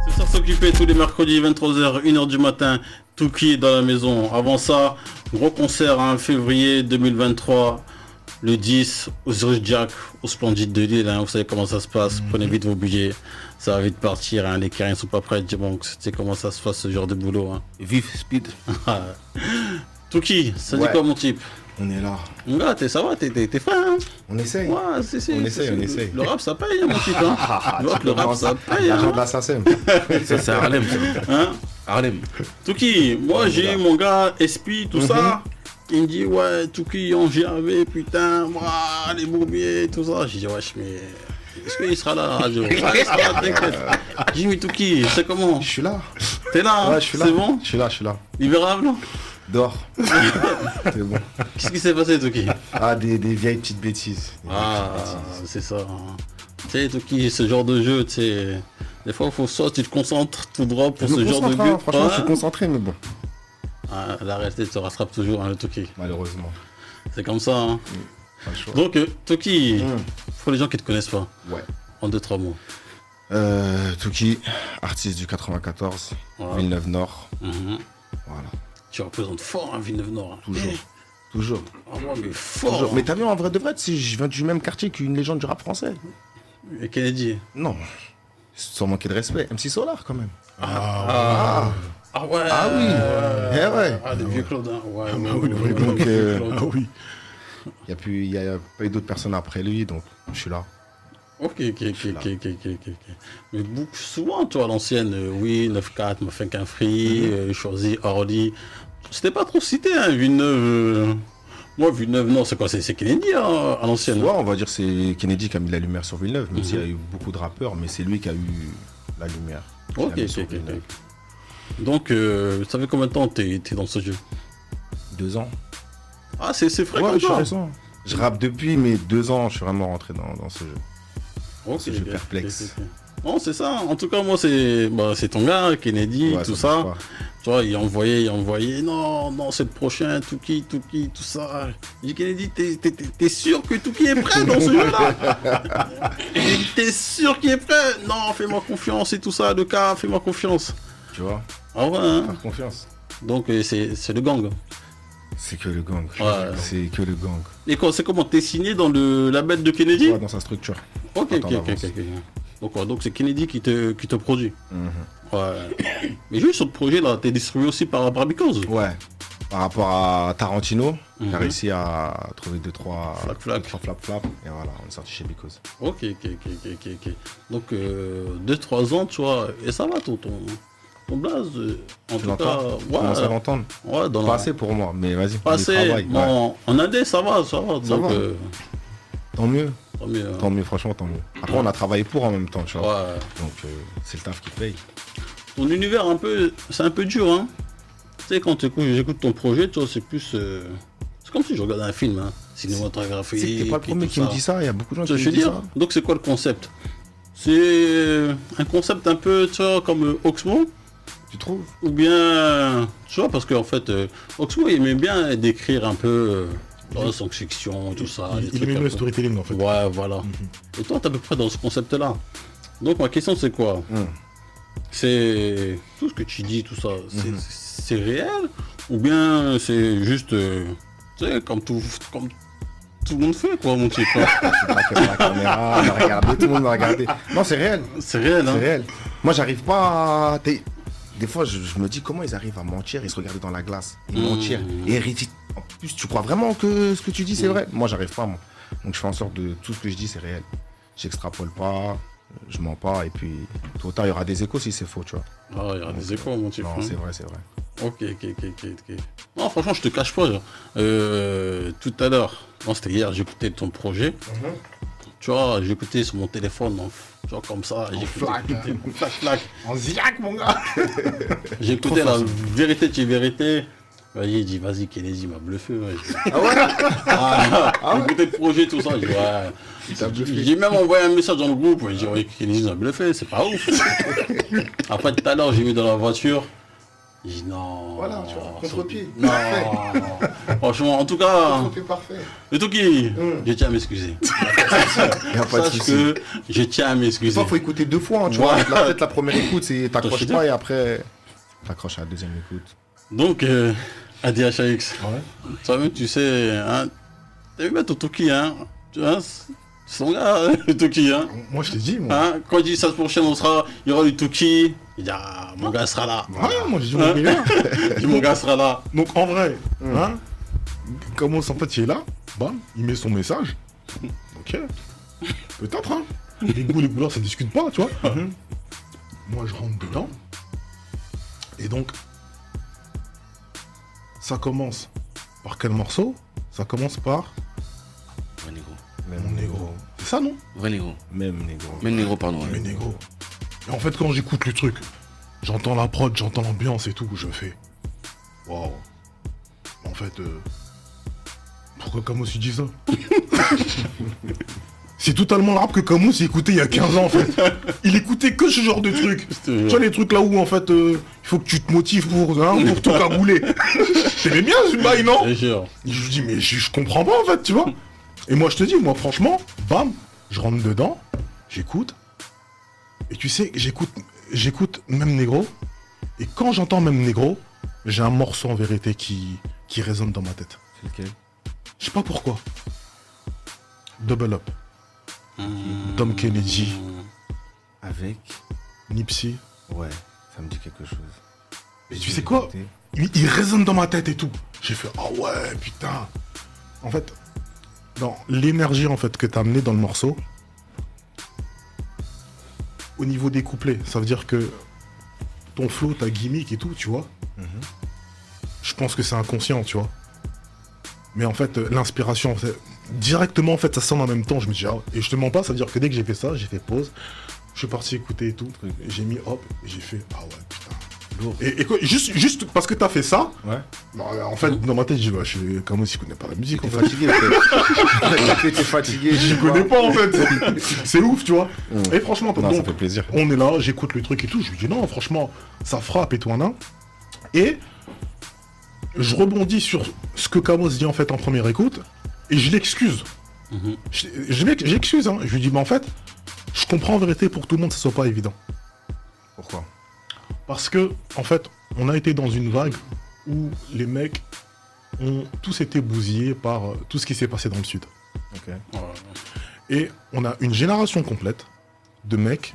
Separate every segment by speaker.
Speaker 1: C'est ça s'occuper tous les mercredis 23h, 1h du matin. Touki est dans la maison. Avant ça, gros concert en février 2023. Le 10 au Zurich Jack, au Splendide de Lille, hein, vous savez comment ça se passe, prenez vite vos billets, ça va vite partir, hein, les carrières ne sont pas prêts, bon, tu sais comment ça se passe ce genre de boulot. Hein.
Speaker 2: Vive Speed.
Speaker 1: Tuki, ça dit quoi mon type?
Speaker 2: On est là.
Speaker 1: Là, ça va, t'es frais, hein?
Speaker 2: On essaye.
Speaker 1: Ouais,
Speaker 2: on essaye.
Speaker 1: Le rap ça paye, hein, mon type. Hein. Le rap ça paye.
Speaker 2: L'argent
Speaker 1: Hein.
Speaker 2: de la SACEM.
Speaker 3: Ça c'est Harlem.
Speaker 1: Hein?
Speaker 3: Harlem.
Speaker 1: Tuki, moi j'ai eu mon gars SP, tout ça. Il me dit, ouais, Touki en GRV, putain, moi, les bourbiers, tout ça. J'ai dit, wesh, mais est-ce qu'il sera là à la radio? Ouais, il sera là, t'inquiète. J'ai dit, mais Touki, c'est comment?
Speaker 2: Je suis là.
Speaker 1: T'es là,
Speaker 2: Ouais,
Speaker 1: hein?
Speaker 2: je suis là.
Speaker 1: C'est bon?
Speaker 2: Je suis là.
Speaker 1: Libérable?
Speaker 2: Dehors. C'est bon.
Speaker 1: Qu'est-ce qui s'est passé, Touki?
Speaker 2: Ah, des vieilles petites bêtises.
Speaker 1: C'est ça. Hein. Tu sais, Touki, ce genre de jeu, tu sais, des fois, il faut soit tu te concentres tout droit pour ce genre de jeu.
Speaker 2: Hein, franchement, je suis concentré, mais bon.
Speaker 1: Ah, la réalité te rattrape toujours, hein, le Touki.
Speaker 2: Malheureusement.
Speaker 1: C'est comme ça. Hein.
Speaker 2: Pas le choix.
Speaker 1: Donc, Touki, pour les gens qui ne te connaissent pas,
Speaker 2: Ouais.
Speaker 1: en 2-3 mots.
Speaker 2: Touki, artiste du 94,
Speaker 1: Voilà.
Speaker 2: Villeneuve-Nord.
Speaker 1: Mhm.
Speaker 2: Voilà.
Speaker 1: Tu représentes fort, hein, Villeneuve-Nord. Hein.
Speaker 2: Toujours.
Speaker 1: Ah ouais, mais fort.
Speaker 2: Toujours. Mais t'as vu, en vrai de vrai, je viens du même quartier qu'une légende du rap français.
Speaker 1: Et Kennedy.
Speaker 2: Non. Sans manquer de respect. MC Solar, quand même.
Speaker 1: Ah ouais.
Speaker 2: Ah oui. Eh ouais.
Speaker 1: Ah, des vieux Claude. Hein. Ouais,
Speaker 2: Donc,
Speaker 1: oui.
Speaker 2: il n'y a pas eu d'autres personnes après lui, donc je suis là.
Speaker 1: Ok. Mais souvent, toi, à l'ancienne, oui, 9-4, m'a fait qu'un free, choisi, Hardy. C'était pas trop cité, hein, Villeneuve. Moi, Villeneuve, non, c'est quoi? C'est Kennedy, hein, à l'ancienne.
Speaker 2: Ouais, on va dire que c'est Kennedy qui a mis la lumière sur Villeneuve, même s'il y a eu beaucoup de rappeurs, mais c'est lui qui a eu la lumière.
Speaker 1: Ok. Donc, ça fait combien de temps t'es dans ce jeu?
Speaker 2: 2 ans.
Speaker 1: Ah, c'est frais
Speaker 2: Ouais,
Speaker 1: comme
Speaker 2: je suis
Speaker 1: ça.
Speaker 2: récent. Je rappe depuis, mais 2 ans, je suis vraiment rentré dans ce jeu.
Speaker 1: Ok,
Speaker 2: Ce jeu perplexe.
Speaker 1: Non, c'est ça. En tout cas, moi, c'est ton gars, Kennedy,
Speaker 2: Ouais,
Speaker 1: tout
Speaker 2: ça
Speaker 1: ça.
Speaker 2: bouge pas.
Speaker 1: Tu vois, il envoyait. Non, c'est le prochain, Touki, tout ça. J'ai dit, Kennedy, t'es sûr que Touki est prêt dans ce jeu-là? J'ai dit, t'es sûr qu'il est prêt? Non, fais-moi confiance et tout ça, le cas, fais-moi confiance.
Speaker 2: Tu vois,
Speaker 1: Ah ouais, hein?
Speaker 2: faire confiance.
Speaker 1: Donc, c'est le gang.
Speaker 2: C'est que le gang.
Speaker 1: Ouais.
Speaker 2: C'est que le gang.
Speaker 1: Et c'est comment? T'es signé dans le label de Kennedy?
Speaker 2: Ouais, dans sa structure.
Speaker 1: Ok.
Speaker 2: Attends, d'avance.
Speaker 1: Donc c'est Kennedy qui te produit.
Speaker 2: Mhm.
Speaker 1: Ouais. Mais juste sur le projet là, t'es distribué aussi par Because.
Speaker 2: Ouais. Par rapport à Tarantino, qui a
Speaker 1: Mhm.
Speaker 2: réussi à trouver 2-3
Speaker 1: Flac.
Speaker 2: flap. Et voilà, on est sorti chez Because.
Speaker 1: Ok. Donc 2-3 ans, tu vois, et ça va ton blaze. En
Speaker 2: Tu
Speaker 1: tout
Speaker 2: l'entends?
Speaker 1: cas,
Speaker 2: Tu commences à l'entendre?
Speaker 1: ouais, dans
Speaker 2: Pas assez pour moi, mais vas-y.
Speaker 1: Pas
Speaker 2: on y
Speaker 1: assez.
Speaker 2: travaille, ouais.
Speaker 1: Bon, en indé, ça va. Donc,
Speaker 2: va. Tant mieux.
Speaker 1: tant mieux, hein.
Speaker 2: Tant mieux, franchement, tant mieux. Après, on a travaillé pour en même temps, tu vois.
Speaker 1: Ouais.
Speaker 2: Donc, c'est le taf qui paye.
Speaker 1: Ton univers, c'est un peu dur, hein. Tu sais, quand j'écoute ton projet, tu vois, c'est plus. C'est comme si je regardais un film, hein. Cinématographique.
Speaker 2: Tu sais que t'es pas le premier
Speaker 1: et
Speaker 2: qui
Speaker 1: tout
Speaker 2: me dit ça, il y a beaucoup de gens
Speaker 1: Tu vois,
Speaker 2: qui
Speaker 1: je
Speaker 2: me
Speaker 1: veux
Speaker 2: disent
Speaker 1: dire.
Speaker 2: ça.
Speaker 1: Donc, c'est quoi le concept? C'est un concept un peu, tu vois, comme Oxmo,
Speaker 2: Tu trouves?
Speaker 1: ou bien, tu vois, parce qu'en fait, Oxmo, il aimait bien décrire un peu son fiction, tout ça. des
Speaker 4: Il
Speaker 1: trucs
Speaker 4: aimait
Speaker 1: un
Speaker 4: bien le
Speaker 1: peu.
Speaker 4: storytelling en fait.
Speaker 1: Ouais, voilà. Et toi, t'es à peu près dans ce concept-là. Donc, ma question, c'est quoi? C'est tout ce que tu dis, tout ça, c'est réel? Ou bien c'est juste, tu sais, comme tout le monde fait, quoi, mon type. Hein.
Speaker 2: Je braquais sur la caméra, on a regardé, tout le monde m'a regardé. Non, c'est réel.
Speaker 1: C'est réel, hein.
Speaker 2: C'est réel. Moi, j'arrive pas à... Des fois, je me dis comment ils arrivent à mentir et se regarder dans la glace. Et mentir. Et en plus, tu crois vraiment que ce que tu dis, c'est vrai? Moi, j'arrive pas, moi. Donc, je fais en sorte de... Tout ce que je dis, c'est réel. J'extrapole pas, je mens pas. Et puis, tôt ou tard, il y aura des échos si c'est faux, tu vois.
Speaker 1: Ah, il y aura des échos, mon type.
Speaker 2: Non,
Speaker 1: hein.
Speaker 2: c'est vrai, c'est vrai.
Speaker 1: Ok. Non, franchement, je te cache pas. Genre, tout à l'heure, non, c'était hier, j'écoutais ton projet. Tu vois, j'écoutais sur mon téléphone, tu vois, comme ça. Flac.
Speaker 2: En ziac, mon gars.
Speaker 1: J'écoutais la vérité de vérité. Il dit, vas-y, Kennedy m'a bluffé. Ouais. J'écoutais le projet, tout ça. Je dis, ouais. J'ai même envoyé un message dans le groupe. Je dis, ouais, Kennedy m'a bluffé, c'est pas ouf. Après, tout à l'heure, j'ai mis dans la voiture. Il dit non.
Speaker 2: Voilà, tu vois, contre-pied.
Speaker 1: Non. Franchement, en tout cas,
Speaker 2: Contre-pied parfait.
Speaker 1: le Touki, je tiens à m'excuser.
Speaker 2: Y a pas de
Speaker 1: Sache
Speaker 2: souci.
Speaker 1: que je tiens à m'excuser.
Speaker 2: Il faut écouter 2 fois, hein, tu
Speaker 1: Voilà.
Speaker 2: vois. Peut-être la première écoute, c'est t'accroches
Speaker 1: je
Speaker 2: pas et après, t'accroches à la deuxième écoute.
Speaker 1: Donc, ADHX,
Speaker 2: Ouais.
Speaker 1: toi-même, tu sais, hein, t'as vu mettre ton Touki, hein, tu vois, c'est son gars, hein, le Touki, hein.
Speaker 2: Moi, je t'ai dit, moi.
Speaker 1: Hein, quand il dit ça prochaine, il y aura du Touki, il dit, ah, mon gars sera là.
Speaker 3: Ouais, moi j'ai dit
Speaker 1: Hein
Speaker 3: mon meilleur.
Speaker 1: Il dit, mon gars sera là.
Speaker 3: Donc en vrai, hein, comment en fait il est là, bam, il met son message. Ok. Peut-être, hein. Les goûts, les couleurs, ça discute pas, tu vois. Moi je rentre dedans. Et donc, ça commence par quel morceau? Ça commence par
Speaker 4: Vrai négro.
Speaker 3: mon négro. C'est ça, non?
Speaker 4: Vrai négro.
Speaker 2: Même négro.
Speaker 4: Même négro, pardon.
Speaker 3: Mais négro. Et en fait, quand j'écoute le truc, j'entends la prod, j'entends l'ambiance et tout, je fais. Waouh. En fait, pourquoi Camus il dit ça? C'est totalement le rap que Camus il écoutait il y a 15 ans en fait. Il écoutait que ce genre de trucs. Tu vois les trucs là où en fait il faut que tu te motives pour tout cabouler. T'aimais bien ce bail, non?
Speaker 1: C'est sûr.
Speaker 3: Je dis mais je comprends pas en fait, tu vois. Et moi je te dis, moi franchement, bam, je rentre dedans, j'écoute. Et tu sais, j'écoute même négro. Et quand j'entends même négro, j'ai un morceau en vérité qui résonne dans ma tête.
Speaker 2: C'est lequel?
Speaker 3: Je sais pas pourquoi. Double Up. Dom Kennedy,
Speaker 2: Avec.
Speaker 3: Nipsey.
Speaker 2: Ouais, ça me dit quelque chose.
Speaker 3: Et tu sais quoi? Il résonne dans ma tête et tout. J'ai fait, ah ouais, putain. En fait, dans l'énergie en fait que t'as amené dans le morceau, au niveau des couplets, ça veut dire que ton flow, ta gimmick et tout, tu vois, je pense que c'est inconscient, tu vois. Mais en fait, l'inspiration, directement, en fait, ça sonne en même temps. Je me dis, ah, et je te mens pas, ça veut dire que dès que j'ai fait ça, j'ai fait pause, je suis parti écouter et tout, j'ai mis hop, et j'ai fait, ah ouais, putain.
Speaker 2: Lourd.
Speaker 3: Et quoi, juste parce que t'as fait ça,
Speaker 2: Ouais.
Speaker 3: bah, en fait, dans ma tête, je dis, bah, je suis comme aussi, je connais pas la musique, en
Speaker 2: T'es
Speaker 3: fait.
Speaker 2: fatigué, peut-être. T'es fatigué.
Speaker 3: Je connais pas, en fait. C'est ouf, tu vois. Et franchement,
Speaker 2: Non, ça
Speaker 3: donc,
Speaker 2: fait plaisir.
Speaker 3: on est là, j'écoute le truc et tout, je lui dis, non, franchement, ça frappe et tout, hein. Et je rebondis sur ce que Camus dit, en fait, en première écoute, et je l'excuse. J'excuse, hein. Je lui dis, mais en fait, je comprends en vérité pour tout le monde, ça soit pas évident.
Speaker 2: Pourquoi?
Speaker 3: Parce que, en fait, on a été dans une vague où les mecs ont tous été bousillés par tout ce qui s'est passé dans le Sud.
Speaker 2: Ok.
Speaker 3: Et on a une génération complète de mecs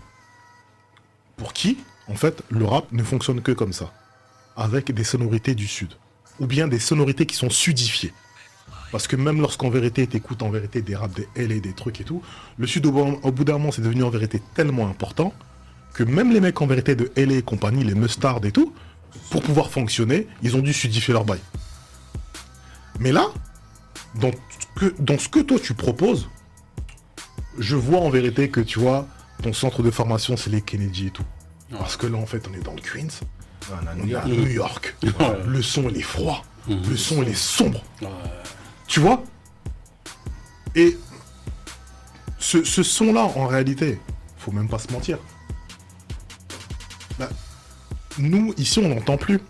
Speaker 3: pour qui, en fait, le rap ne fonctionne que comme ça. Avec des sonorités du Sud. Ou bien des sonorités qui sont sudifiées. Parce que même lorsqu'en vérité, t'écoutes en vérité des raps, des LA, des trucs et tout, le Sud, au bout d'un moment, c'est devenu en vérité tellement important que même les mecs en vérité de LA et compagnie, les mustards et tout, pour pouvoir fonctionner, ils ont dû sudifier leur bail. Mais là, dans ce que toi tu proposes, je vois en vérité que tu vois, ton centre de formation c'est les Kennedy et tout. Parce que là en fait on est dans le Queens,
Speaker 2: On a
Speaker 3: on
Speaker 2: New
Speaker 3: est à
Speaker 2: York.
Speaker 3: New York, le son il est froid, le son il est sombre.
Speaker 1: Ouais.
Speaker 3: Tu vois? Et ce son-là, en réalité, faut même pas se mentir. Bah, nous, ici, on n'entend plus.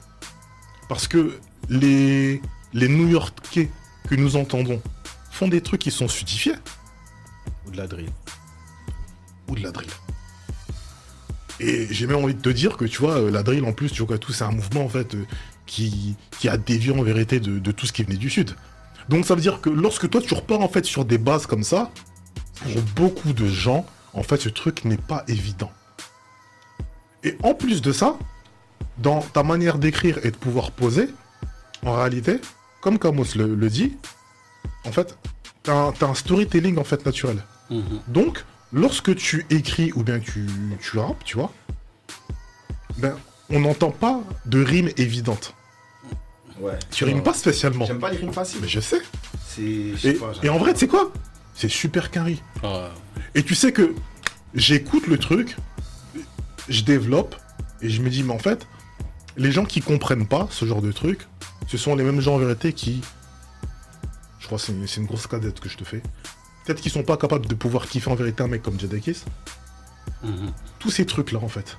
Speaker 3: Parce que les New-Yorkais que nous entendons font des trucs qui sont sudifiés.
Speaker 2: Ou de la drill.
Speaker 3: Ou de la drill. Et j'ai même envie de te dire que, tu vois, la drill, en plus, tu vois, tout c'est un mouvement, en fait, qui a dévié, en vérité, de tout ce qui venait du Sud. Donc ça veut dire que lorsque toi tu repars en fait sur des bases comme ça, pour beaucoup de gens, en fait ce truc n'est pas évident. Et en plus de ça, dans ta manière d'écrire et de pouvoir poser, en réalité, comme Camus le dit, en fait, t'as un storytelling en fait naturel. Donc, lorsque tu écris ou bien tu rappes, tu vois, ben, on n'entend pas de rimes évidentes.
Speaker 2: Ouais.
Speaker 3: Tu rimes pas spécialement.
Speaker 2: J'aime pas les rimes faciles.
Speaker 3: Mais je sais.
Speaker 2: C'est. je sais pas,
Speaker 3: Et en vrai, tu sais quoi? C'est super carré.
Speaker 1: Ouais.
Speaker 3: Et tu sais que j'écoute le truc, je développe, et je me dis, mais en fait, les gens qui comprennent pas ce genre de truc, ce sont les mêmes gens en vérité qui... Je crois que c'est une grosse cadette que je te fais. Peut-être qu'ils sont pas capables de pouvoir kiffer en vérité un mec comme Jadakiss. Tous ces trucs-là, en fait.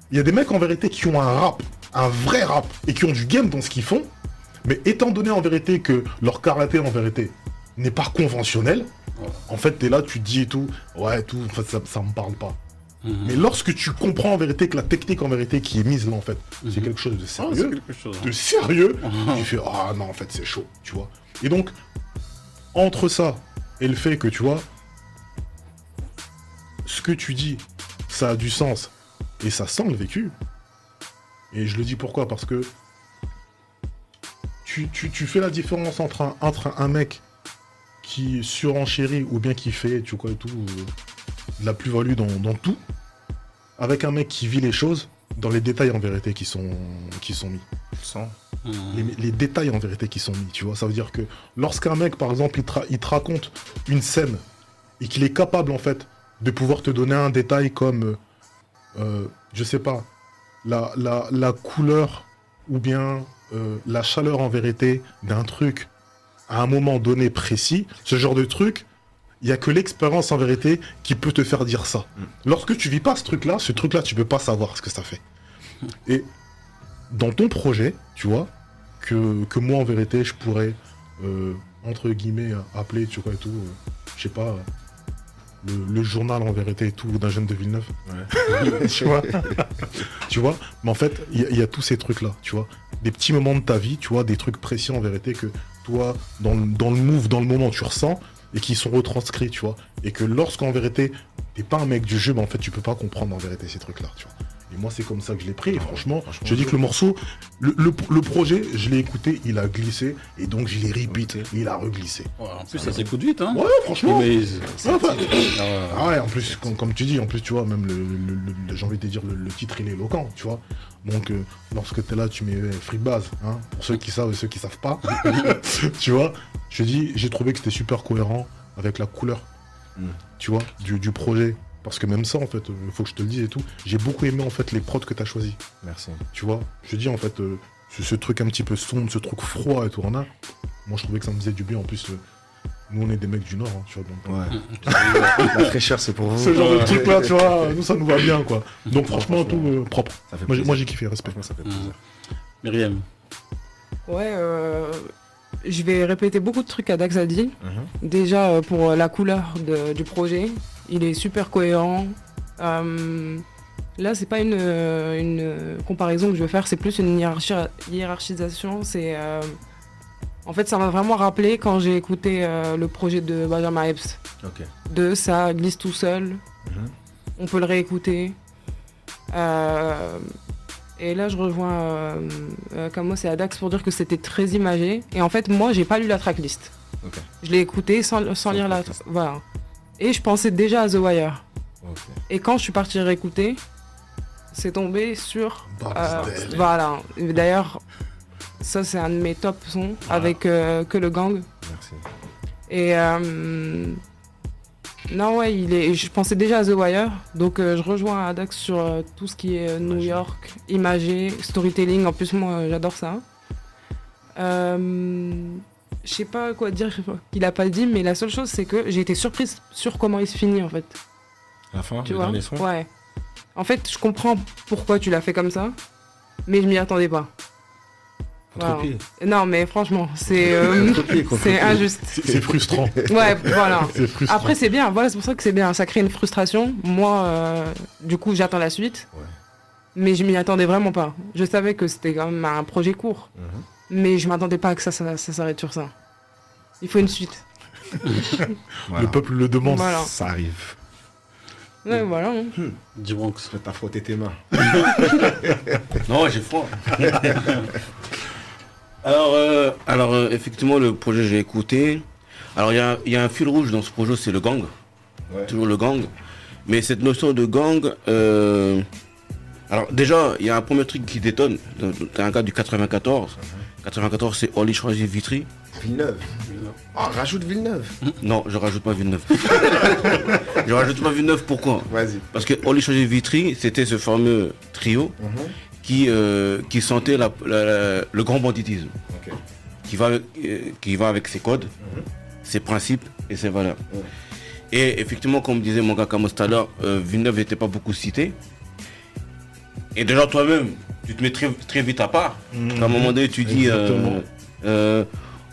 Speaker 3: Il y a des mecs en vérité qui ont un rap un vrai rap et qui ont du game dans ce qu'ils font, mais étant donné en vérité que leur karaté en vérité n'est pas conventionnel, en fait t'es là, tu te dis et tout, ouais tout, en fait ça me parle pas. Mais lorsque tu comprends en vérité que la technique en vérité qui est mise là en fait, c'est quelque chose de sérieux, tu fais ah non en fait c'est chaud, tu vois. Et donc entre ça et le fait que tu vois ce que tu dis, ça a du sens et ça sent le vécu. Et je le dis pourquoi, parce que tu fais la différence entre un mec qui surenchérit ou bien qui fait tu vois, tout, de la plus-value dans tout, avec un mec qui vit les choses dans les détails en vérité qui sont mis. Les détails en vérité qui sont mis, tu vois. Ça veut dire que lorsqu'un mec, par exemple, il te raconte une scène et qu'il est capable en fait de pouvoir te donner un détail comme, je sais pas, la couleur ou bien la chaleur en vérité d'un truc à un moment donné précis, ce genre de truc, il n'y a que l'expérience en vérité qui peut te faire dire ça. Lorsque tu vis pas ce truc-là, tu peux pas savoir ce que ça fait. Et dans ton projet, tu vois, que moi en vérité je pourrais, entre guillemets, appeler, tu vois et tout, je sais pas, le journal en vérité et tout d'un jeune de Villeneuve. Ouais. tu vois, mais en fait, il y a tous ces trucs-là, tu vois. Des petits moments de ta vie, tu vois, des trucs précis en vérité que toi, dans le move, dans le moment, tu ressens et qui sont retranscrits, tu vois. Et que lorsqu'en vérité, t'es pas un mec du jeu, mais en fait, tu peux pas comprendre en vérité ces trucs-là, tu vois. Et moi, c'est comme ça que je l'ai pris. Et franchement, je dis que le morceau, le projet, je l'ai écouté, il a glissé. Et donc, je l'ai rebeat et il a reglissé.
Speaker 1: Ouais, en plus, ça s'écoute vite, hein.
Speaker 3: Ouais, franchement.
Speaker 1: Mais...
Speaker 3: Ah ouais, en plus, comme tu dis, en plus, tu vois, même j'ai envie de te dire, le titre, il est éloquent, tu vois. Donc, lorsque t'es là, tu mets free base, hein, pour ceux qui savent et ceux qui savent pas. Tu vois, je te dis, j'ai trouvé que c'était super cohérent avec la couleur, tu vois, du projet. Parce que même ça, en fait, faut que je te le dise et tout, j'ai beaucoup aimé, en fait, les prods que t'as choisis.
Speaker 2: Merci.
Speaker 3: Tu vois, je te dis, en fait, ce truc un petit peu sombre, ce truc froid et tout, moi, je trouvais que ça me faisait du bien. En plus, nous, on est des mecs du Nord, hein, tu vois. Donc,
Speaker 2: ouais. La fraîcheur, c'est pour vous.
Speaker 3: Ce genre de truc-là, tu vois, nous, ça nous va bien, quoi. Donc, franchement, tout propre. Moi, j'ai kiffé, respect.
Speaker 2: Ça fait plaisir.
Speaker 1: Myriam.
Speaker 4: Ouais, je vais répéter beaucoup de trucs à Dax a dit. Déjà, pour la couleur du projet, il est super cohérent. Là, c'est pas une comparaison que je veux faire, c'est plus une hiérarchisation. C'est, en fait, ça m'a vraiment rappelé quand j'ai écouté le projet de Benjamin Epps. De ça glisse tout seul. On peut le réécouter. Et là, je rejoins Camos et Adax pour dire que c'était très imagé. Et en fait, moi, j'ai pas lu la tracklist. Je l'ai écouté sans lire la... Voilà. Et je pensais déjà à The Wire. Et quand je suis parti réécouter, c'est tombé sur... voilà. D'ailleurs, ça, c'est un de mes top sons avec Que le Gang.
Speaker 2: Merci.
Speaker 4: Et... non, ouais, je pensais déjà à The Wire, donc je rejoins Adax sur tout ce qui est New York, imagé, storytelling. En plus, moi, j'adore ça. Je sais pas quoi dire qu'il a pas dit, mais la seule chose, c'est que j'ai été surprise sur comment il se finit, en fait.
Speaker 2: À la fin,
Speaker 4: tu
Speaker 2: le
Speaker 4: vois
Speaker 2: dernier son.
Speaker 4: Ouais. En fait, je comprends pourquoi tu l'as fait comme ça, mais je m'y attendais pas.
Speaker 2: Contre-pied.
Speaker 4: Non, mais franchement, c'est c'est injuste.
Speaker 3: C'est frustrant.
Speaker 4: Ouais, voilà.
Speaker 3: C'est frustrant.
Speaker 4: Après, c'est bien. Voilà, c'est pour ça que c'est bien. Ça crée une frustration. Moi, du coup, j'attends la suite.
Speaker 2: Ouais.
Speaker 4: Mais je m'y attendais vraiment pas. Je savais que c'était quand même un projet court. Mais je m'attendais pas que ça s'arrête sur ça. Il faut une suite.
Speaker 3: Le peuple le demande.
Speaker 4: Voilà.
Speaker 2: Ça arrive.
Speaker 4: Ouais, voilà.
Speaker 1: Dis-moi
Speaker 2: Tu t'as frotté tes mains.
Speaker 5: Non, j'ai froid. Alors, effectivement, le projet, j'ai écouté. Alors, il y a un fil rouge dans ce projet, c'est le gang.
Speaker 2: Ouais.
Speaker 5: Toujours le gang. Mais cette notion de gang... alors, déjà, il y a un premier truc qui détonne. C'est un gars du 94. 94, c'est Oli Choisy Vitry.
Speaker 2: Villeneuve. Ah, rajoute Villeneuve.
Speaker 5: Non, je rajoute pas Villeneuve. Je rajoute pas Villeneuve, pourquoi?
Speaker 2: Vas-y.
Speaker 5: Parce que Oli Choisy Vitry, c'était ce fameux trio qui sentait le grand banditisme. Qui va avec ses codes, ses principes et ses valeurs. Et effectivement, comme disait mon gars Camos tout à l'heure, Villeneuve n'était pas beaucoup cité. Et déjà toi-même, tu te mets très, très vite à part. À un moment donné, tu dis,
Speaker 3: Exactement.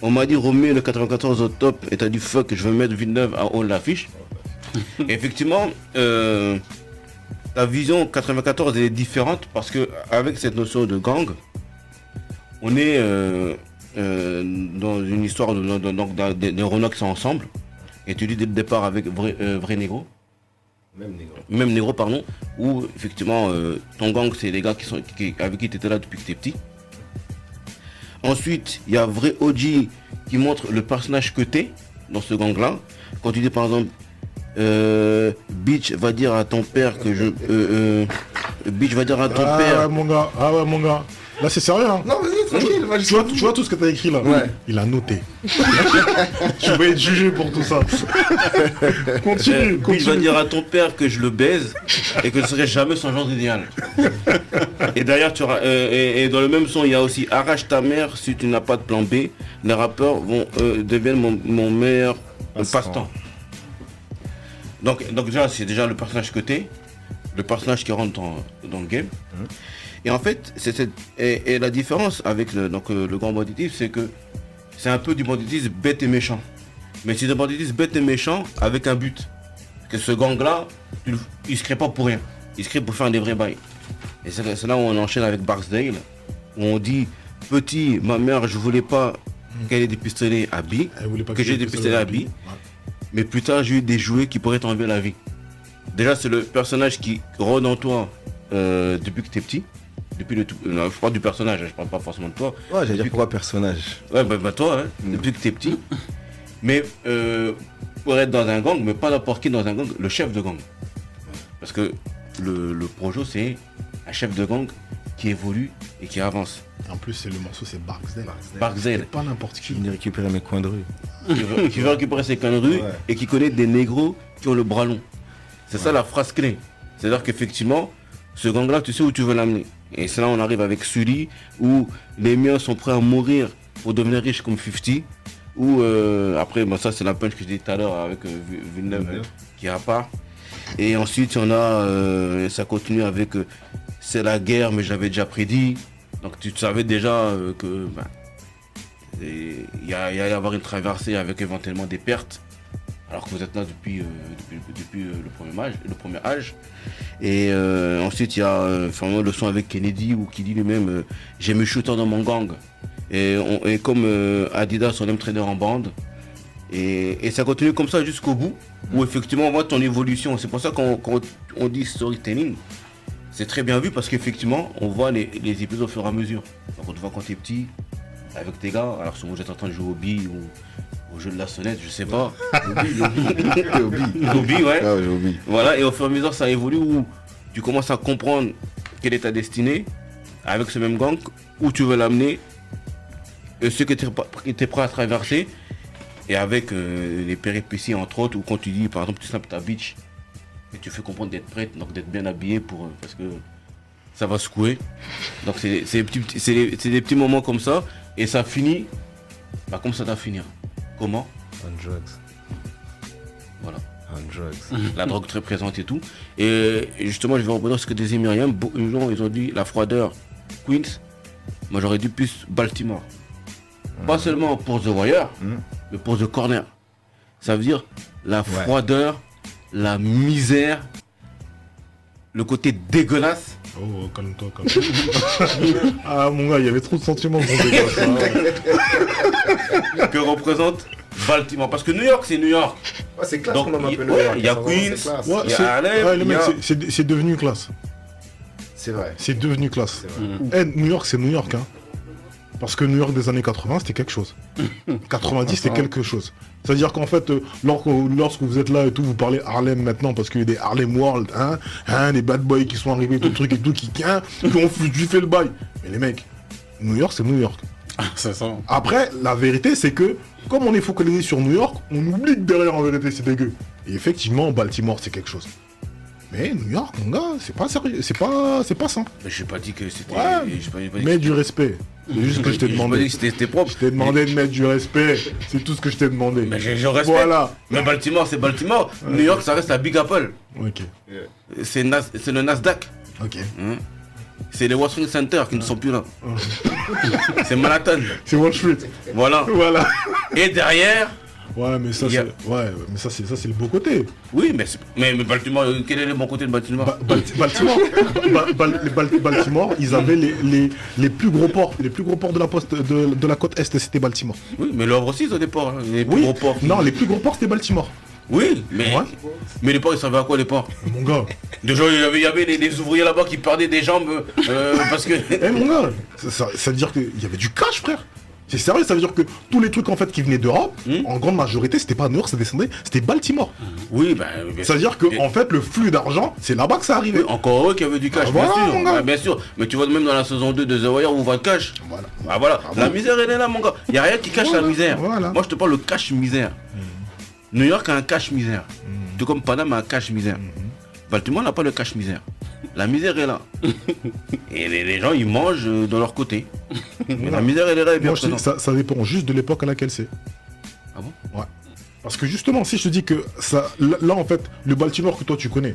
Speaker 5: on m'a dit remet le 94 au top et t'as dit fuck, je veux mettre Villeneuve en haut de l'affiche. Et effectivement, ta vision 94 elle est différente parce que avec cette notion de gang, on est dans une histoire des Renault qui sont ensemble. Et tu dis dès le départ avec vrai négro. Même négro, pardon. Où effectivement ton gang c'est les gars avec qui tu étais là depuis que tu es petit. Ensuite, il y a vrai OG qui montre le personnage que t'es dans ce gang là. Quand tu dis par exemple bitch va dire à ton père que bitch va dire à ton père.
Speaker 3: Ouais, mon gars. Là, c'est sérieux, hein.
Speaker 2: Non, vas-y, tranquille. vas-y.
Speaker 3: Tu vois tout ce que t'as écrit là.
Speaker 2: Ouais.
Speaker 3: Il a noté. Tu vas être jugé pour tout ça. Continue.
Speaker 5: Bitch va dire à ton père que je le baise et que ce serait jamais son genre idéal. Et d'ailleurs, et dans le même son, il y a aussi arrache ta mère si tu n'as pas de plan B. Les rappeurs deviennent mon meilleur passe-temps. Donc déjà, c'est déjà le personnage que t'es, le personnage qui rentre dans le game. Et en fait, et la différence avec le grand banditisme, c'est que c'est un peu du banditisme bête et méchant. Mais c'est du banditisme bête et méchant avec un but. Que ce gang-là, il se crée pas pour rien. Il se crée pour faire des vrais bails. Et c'est là où on enchaîne avec Barksdale, où on dit, petit, ma mère, je voulais pas qu'elle ait des pistolets à billes, que j'ai des pistolets à billes. Mais plus tard, j'ai eu des jouets qui pourraient t'enlever la vie. Déjà, c'est le personnage qui rôde en toi depuis que t'es petit. Je parle du personnage, je parle pas forcément de toi.
Speaker 2: Ouais, j'allais dire pourquoi personnage.
Speaker 5: Ouais, bah toi, hein, depuis que t'es petit. Mais pour être dans un gang, mais pas n'importe qui dans un gang, le chef de gang. Parce que le projo, c'est un chef de gang qui évolue et qui avance.
Speaker 3: En plus, c'est le morceau, c'est Barksdale.
Speaker 5: Barksdale.
Speaker 3: Pas n'importe qui.
Speaker 2: Il récupérer mes coins de rue.
Speaker 5: Qui veut récupérer ses coins de rue
Speaker 2: Ouais.
Speaker 5: et qui connaît des négros qui ont le bras long. C'est ça la phrase clé. C'est-à-dire qu'effectivement, ce gang-là, tu sais où tu veux l'amener. Et c'est là on arrive avec Sully, où les miens sont prêts à mourir pour devenir riches comme 50. Ou après, ça c'est la punch que j'ai dit tout à l'heure avec Villeneuve qui est à part. Et ensuite, on a, ça continue avec c'est la guerre, mais j'avais déjà prédit. Donc tu savais déjà que il y allait y avoir une traversée avec éventuellement des pertes. Alors que vous êtes là depuis le premier âge. Et ensuite, il y a le son avec Kennedy où qui dit lui-même j'ai mes shooters dans mon gang. Et comme Adidas, on aime traîner en bande. Et ça continue comme ça jusqu'au bout, où effectivement on voit ton évolution. C'est pour ça qu'on dit storytelling. C'est très bien vu parce qu'effectivement, on voit les épisodes au fur et à mesure. Donc on te voit quand t'es petit, avec tes gars, alors souvent vous êtes en train de jouer au billes ou au jeu de la sonnette, je sais pas. Au billes, ouais.
Speaker 2: Ah ouais, j'ai oublié.
Speaker 5: Voilà, et au fur et à mesure ça évolue où tu commences à comprendre quelle est ta destinée avec ce même gang, où tu veux l'amener, et ce que tu es prêt à traverser, et avec les péripéties entre autres, où quand tu dis par exemple tu snaps ta bitch, et tu fais comprendre d'être prête, donc d'être bien habillé parce que ça va secouer. Donc c'est des petits moments comme ça, et ça finit comme ça doit finir. Comment?
Speaker 2: On drugs.
Speaker 5: Voilà.
Speaker 2: On drugs.
Speaker 5: La drogue très présente et tout. Et justement, je vais reprendre ce que disait Myriam. Les gens, ils ont dit la froideur Queens. Moi, j'aurais dit plus Baltimore. Pas seulement pour The Wire, mais pour The Corner. Ça veut dire la froideur, la misère, le côté dégueulasse.
Speaker 3: Oh, calme-toi. Ah, mon gars, il y avait trop de sentiments pour ça.
Speaker 5: Que représente Baltimore. Parce que New York, c'est New York.
Speaker 2: Ouais, c'est classe
Speaker 5: Donc,
Speaker 2: qu'on en appelle
Speaker 5: il y a Queens,
Speaker 3: Ouais,
Speaker 5: il y a Harlem,
Speaker 3: le
Speaker 5: il y
Speaker 3: mec,
Speaker 5: a-
Speaker 3: c'est devenu classe.
Speaker 2: C'est vrai.
Speaker 3: C'est devenu classe.
Speaker 2: C'est vrai.
Speaker 3: New York, c'est New York, hein. Parce que New York des années 80, c'était quelque chose. 90, c'était quelque chose. C'est-à-dire qu'en fait, lorsque vous êtes là et tout, vous parlez Harlem maintenant, parce qu'il y a des Harlem World, des bad boys qui sont arrivés, tout le truc et tout, qui ont fait le bail. Mais les mecs, New York, c'est New York.
Speaker 1: C'est ça.
Speaker 3: Après, la vérité, c'est que, comme on est focalisé sur New York, on oublie que derrière, en vérité, c'est dégueu. Et effectivement, Baltimore, c'est quelque chose. Mais New York, mon gars, c'est pas sérieux, c'est pas ça.
Speaker 5: Mais j'ai pas dit que c'était.
Speaker 3: Ouais,
Speaker 5: j'ai pas dit
Speaker 3: mets du respect. C'est juste ce que je t'ai
Speaker 5: J'ai pas
Speaker 3: demandé.
Speaker 5: dit que c'était propre.
Speaker 3: Je t'ai demandé de mettre du respect. C'est tout ce que je t'ai demandé.
Speaker 5: Mais je respecte.
Speaker 3: Voilà.
Speaker 5: Mais Baltimore, c'est Baltimore. New York, ça reste la Big Apple.
Speaker 3: Ok.
Speaker 5: C'est le Nasdaq.
Speaker 3: Ok.
Speaker 5: c'est les World Trade Center qui ne sont plus là. C'est Manhattan.
Speaker 3: C'est Wall Street.
Speaker 5: Voilà.
Speaker 3: Voilà.
Speaker 5: Et derrière,
Speaker 3: Ouais, mais ça,
Speaker 5: Il y a-
Speaker 3: c'est le beau côté.
Speaker 5: oui, mais Baltimore, quel est le bon côté de Baltimore?
Speaker 3: Baltimore, Baltimore, ils avaient les plus gros ports, de la de la côte est, c'était Baltimore.
Speaker 5: Oui, mais le Havre aussi, ils ont des ports. Hein. Les plus
Speaker 3: Oui,
Speaker 5: gros ports.
Speaker 3: non, les plus gros ports c'était Baltimore.
Speaker 5: Oui, mais,
Speaker 3: Ouais.
Speaker 5: mais les ports, ils servaient à quoi les ports?
Speaker 3: Mon gars,
Speaker 5: Déjà, il y avait les ouvriers là-bas qui perdaient des jambes parce que.
Speaker 3: mon gars, ça veut dire qu'il y avait du cash, frère. C'est sérieux, ça veut dire que tous les trucs en fait qui venaient d'Europe, en grande majorité, c'était pas New York, ça descendait, c'était Baltimore.
Speaker 5: Oui, ben.
Speaker 3: Ça veut dire que en fait le flux d'argent, c'est là-bas que ça arrivait.
Speaker 5: Encore eux qui avaient du cash,
Speaker 3: Ah,
Speaker 5: bien
Speaker 3: voilà,
Speaker 5: sûr.
Speaker 3: mon gars.
Speaker 5: Ouais, bien sûr. Mais tu vois, même dans la saison 2 de The Wire, on voit le cash.
Speaker 3: Voilà.
Speaker 5: Ah, voilà. La misère, elle est là, mon gars. Il n'y a rien qui cache
Speaker 3: Voilà,
Speaker 5: la misère.
Speaker 3: voilà.
Speaker 5: Moi, je te parle le cash misère. New York a un cash misère. Tout comme Panama a un cash misère. Baltimore n'a pas le cash misère. La misère est là. Et les gens, ils mangent de leur côté. Mais la misère, elle est là et bien
Speaker 3: Moi, je te dis,
Speaker 5: présente.
Speaker 3: ça dépend juste de l'époque à laquelle c'est.
Speaker 5: Ah bon?
Speaker 3: Ouais. Parce que justement, si je te dis que ça, là en fait, le Baltimore que toi tu connais,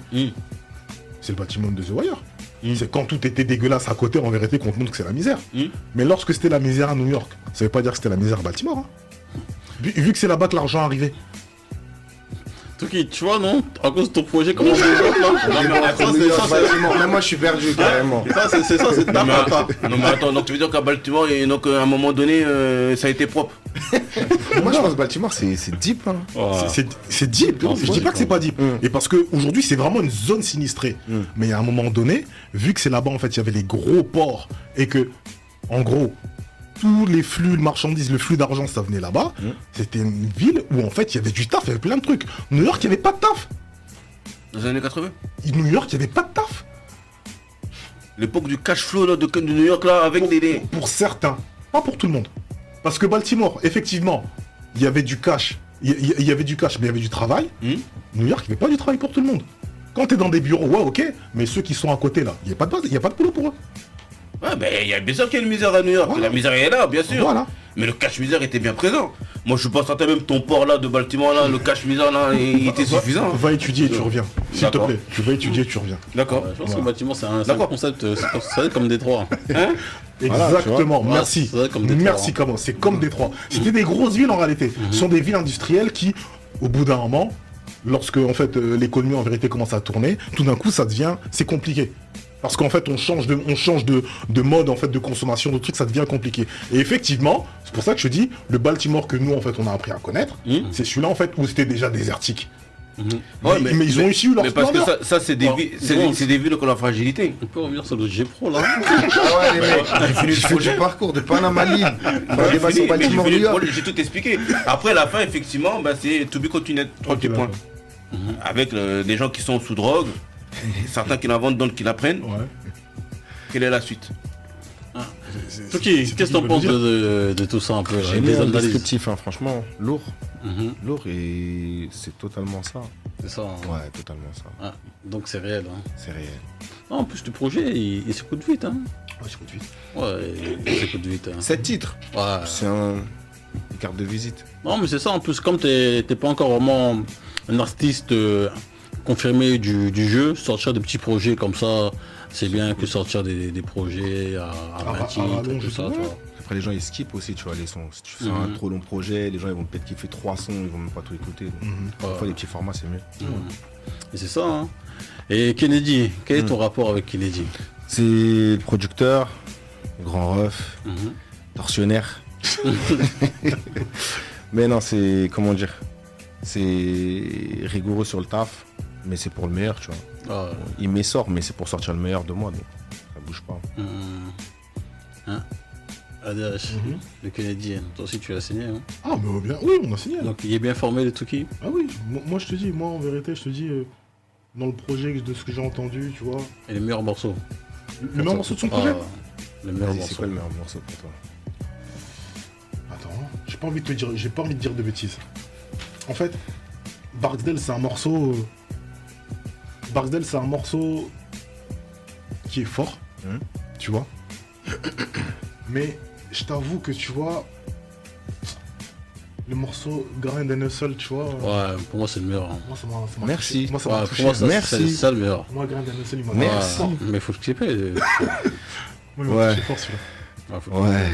Speaker 3: c'est le Baltimore de The Wire. C'est quand tout était dégueulasse à côté, en vérité, qu'on te montre que c'est la misère. Mais lorsque c'était la misère à New York, ça veut pas dire que c'était la misère à Baltimore. Hein. Vu que c'est là-bas que l'argent arrivait.
Speaker 1: Tuki, tu vois, non? À cause de ton projet, comment on fait là? Non, mais ça,
Speaker 2: New
Speaker 1: c'est
Speaker 2: York,
Speaker 1: ça,
Speaker 2: Baltimore. Même moi, je suis perdu carrément.
Speaker 1: c'est ça, c'est ta
Speaker 5: Non mais,
Speaker 1: papa.
Speaker 5: non, mais attends, donc tu veux dire qu'à Baltimore, et donc à un moment donné, ça a été propre.
Speaker 2: Moi, je pense que Baltimore, c'est deep. Hein.
Speaker 3: C'est deep. Je dis pas que c'est pas deep. Et parce qu'aujourd'hui, c'est vraiment une zone sinistrée. Mais à un moment donné, vu que c'est là-bas, en fait, il y avait les gros ports et que, en gros, tous les flux de marchandises, le flux d'argent, ça venait là-bas. C'était une ville où, en fait, il y avait du taf, il y avait plein de trucs. New York, il n'y avait pas de taf.
Speaker 5: Dans les années 80.
Speaker 3: New York, il n'y avait pas de taf.
Speaker 5: L'époque du cash flow là, de New York là, avec des...
Speaker 3: Pour certains, pas pour tout le monde. Parce que Baltimore, effectivement, il y avait du cash. Il y avait du cash, mais il y avait du travail. New York, il n'y avait pas du travail pour tout le monde. Quand tu es dans des bureaux, ouais, ok, mais ceux qui sont à côté là, il n'y a pas de base, il n'y a pas de boulot pour eux.
Speaker 5: Ouais, mais il y a bien sûr qu'il y a une misère à New York.
Speaker 3: Voilà.
Speaker 5: La misère est là, bien sûr.
Speaker 3: Voilà.
Speaker 5: Mais le cash misère était bien présent. Moi, je suis pas certain, même ton port là de Baltimore là, le cash misère là, il était suffisant.
Speaker 3: Va étudier et tu reviens. S'il te
Speaker 5: D'accord.
Speaker 3: plaît, tu vas étudier et tu reviens.
Speaker 5: D'accord.
Speaker 1: Je pense que le bâtiment, c'est un
Speaker 5: D'accord.
Speaker 1: concept, c'est comme Détroit.
Speaker 5: Hein?
Speaker 3: Exactement,
Speaker 1: tu vois.
Speaker 3: merci.
Speaker 1: Ouais, c'est comme Détroit,
Speaker 3: Merci,
Speaker 1: hein.
Speaker 3: comment c'est comme Détroit. C'était des grosses villes en réalité. Ce sont des villes industrielles qui, au bout d'un moment, lorsque en fait l'économie en vérité commence à tourner, tout d'un coup c'est compliqué. Parce qu'en fait on change de mode en fait de consommation, de trucs, ça devient compliqué. Et effectivement, c'est pour ça que je dis, le Baltimore que nous en fait on a appris à connaître, c'est celui-là en fait où c'était déjà désertique.
Speaker 5: Ouais,
Speaker 3: mais ils ont aussi eu leur
Speaker 5: Mais parce que
Speaker 3: splendeur.
Speaker 5: ça c'est des,
Speaker 1: Bon,
Speaker 5: villes-
Speaker 1: bon.
Speaker 5: c'est des villes qui ont la fragilité.
Speaker 1: On peut revenir sur le G-Pro là.
Speaker 2: Ah ouais, les mecs, je fais du parcours de Panama à Lille. On va débattre sur Baltimore, New York.
Speaker 5: J'ai tout expliqué. Après la fin, effectivement, bah, c'est to be continued. 3 petits points. Avec des gens qui sont sous drogue, certains qui l'inventent, d'autres qui la prennent.
Speaker 3: Ouais.
Speaker 5: Quelle est la suite?
Speaker 1: Tuki, qu'est-ce que t'en penses de tout ça un peu?
Speaker 2: J'ai
Speaker 1: Avec
Speaker 2: mis
Speaker 1: les
Speaker 2: un
Speaker 1: analyses.
Speaker 2: descriptif, hein, franchement, lourd.
Speaker 1: Mhm.
Speaker 2: Lourd et c'est totalement ça.
Speaker 1: C'est ça. hein.
Speaker 2: Ouais, totalement ça.
Speaker 1: Ah, donc c'est réel. Hein.
Speaker 2: C'est réel.
Speaker 1: Non, en plus, le projet, il s'écoute vite. Hein.
Speaker 3: Ouais, j'écoute vite.
Speaker 1: Ouais, il s'écoute vite. Hein.
Speaker 2: 7 titres.
Speaker 1: Ouais.
Speaker 2: C'est une carte de visite.
Speaker 1: Non, mais c'est ça. En plus, comme t'es pas encore vraiment un artiste confirmé du jeu, sortir des petits projets comme ça, c'est bien que sortir des projets à 20 titres,
Speaker 3: rallonge,
Speaker 1: tout ça.
Speaker 3: ouais.
Speaker 1: tu vois.
Speaker 2: Après, les gens ils skippent aussi, tu vois, les sons. Si tu fais un trop long projet, les gens ils vont peut-être kiffer 3 sons, ils vont même pas tout écouter. Donc, parfois, les petits formats, c'est mieux.
Speaker 1: Et c'est ça. Hein. Et Kennedy, quel est ton rapport avec Kennedy?
Speaker 2: C'est le producteur, grand ref,
Speaker 1: Mhm.
Speaker 2: tortionnaire. Mais non, c'est, comment dire, c'est rigoureux sur le taf, mais c'est pour le meilleur, tu vois.
Speaker 1: Ah,
Speaker 2: Il m'essort, mais c'est pour sortir le meilleur de moi, donc ça bouge pas.
Speaker 1: Hein? ADH, le Kennedy, hein. Toi aussi tu l'as signé. Hein.
Speaker 3: Ah, mais bien, oui, on a signé.
Speaker 1: Donc il est bien formé, le Tuki.
Speaker 3: Ah oui, moi je te dis, moi en vérité, je te dis, dans le projet de ce que j'ai entendu, tu vois,
Speaker 1: Et les meilleurs morceaux.
Speaker 3: le meilleur morceau de son projet.
Speaker 1: Le meilleur
Speaker 2: Vas-y, c'est
Speaker 1: morceau.
Speaker 2: quoi le meilleur morceau pour toi?
Speaker 3: Attends, j'ai pas envie de te dire, j'ai pas envie de dire de bêtises. En fait, Barksdale c'est un morceau. Barksdale c'est un morceau qui est fort, tu vois. Mais je t'avoue que tu vois, Le morceau Grind and Hustle, tu vois.
Speaker 1: Ouais, pour moi c'est le meilleur. Hein.
Speaker 3: Moi, ça m'a
Speaker 2: Merci.
Speaker 3: touché. Moi, ça m'a
Speaker 1: Ouais,
Speaker 3: touché.
Speaker 1: pour moi ça,
Speaker 2: Merci.
Speaker 1: c'est ça le meilleur.
Speaker 3: Moi, Grind and Hustle, il m'a
Speaker 2: Merci.
Speaker 3: touché.
Speaker 1: Ouais, mais faut que tu payes.
Speaker 3: Moi, il m'a
Speaker 2: Ouais.
Speaker 3: touché fort, celui-là.
Speaker 1: Ouais, faut-
Speaker 2: Ouais.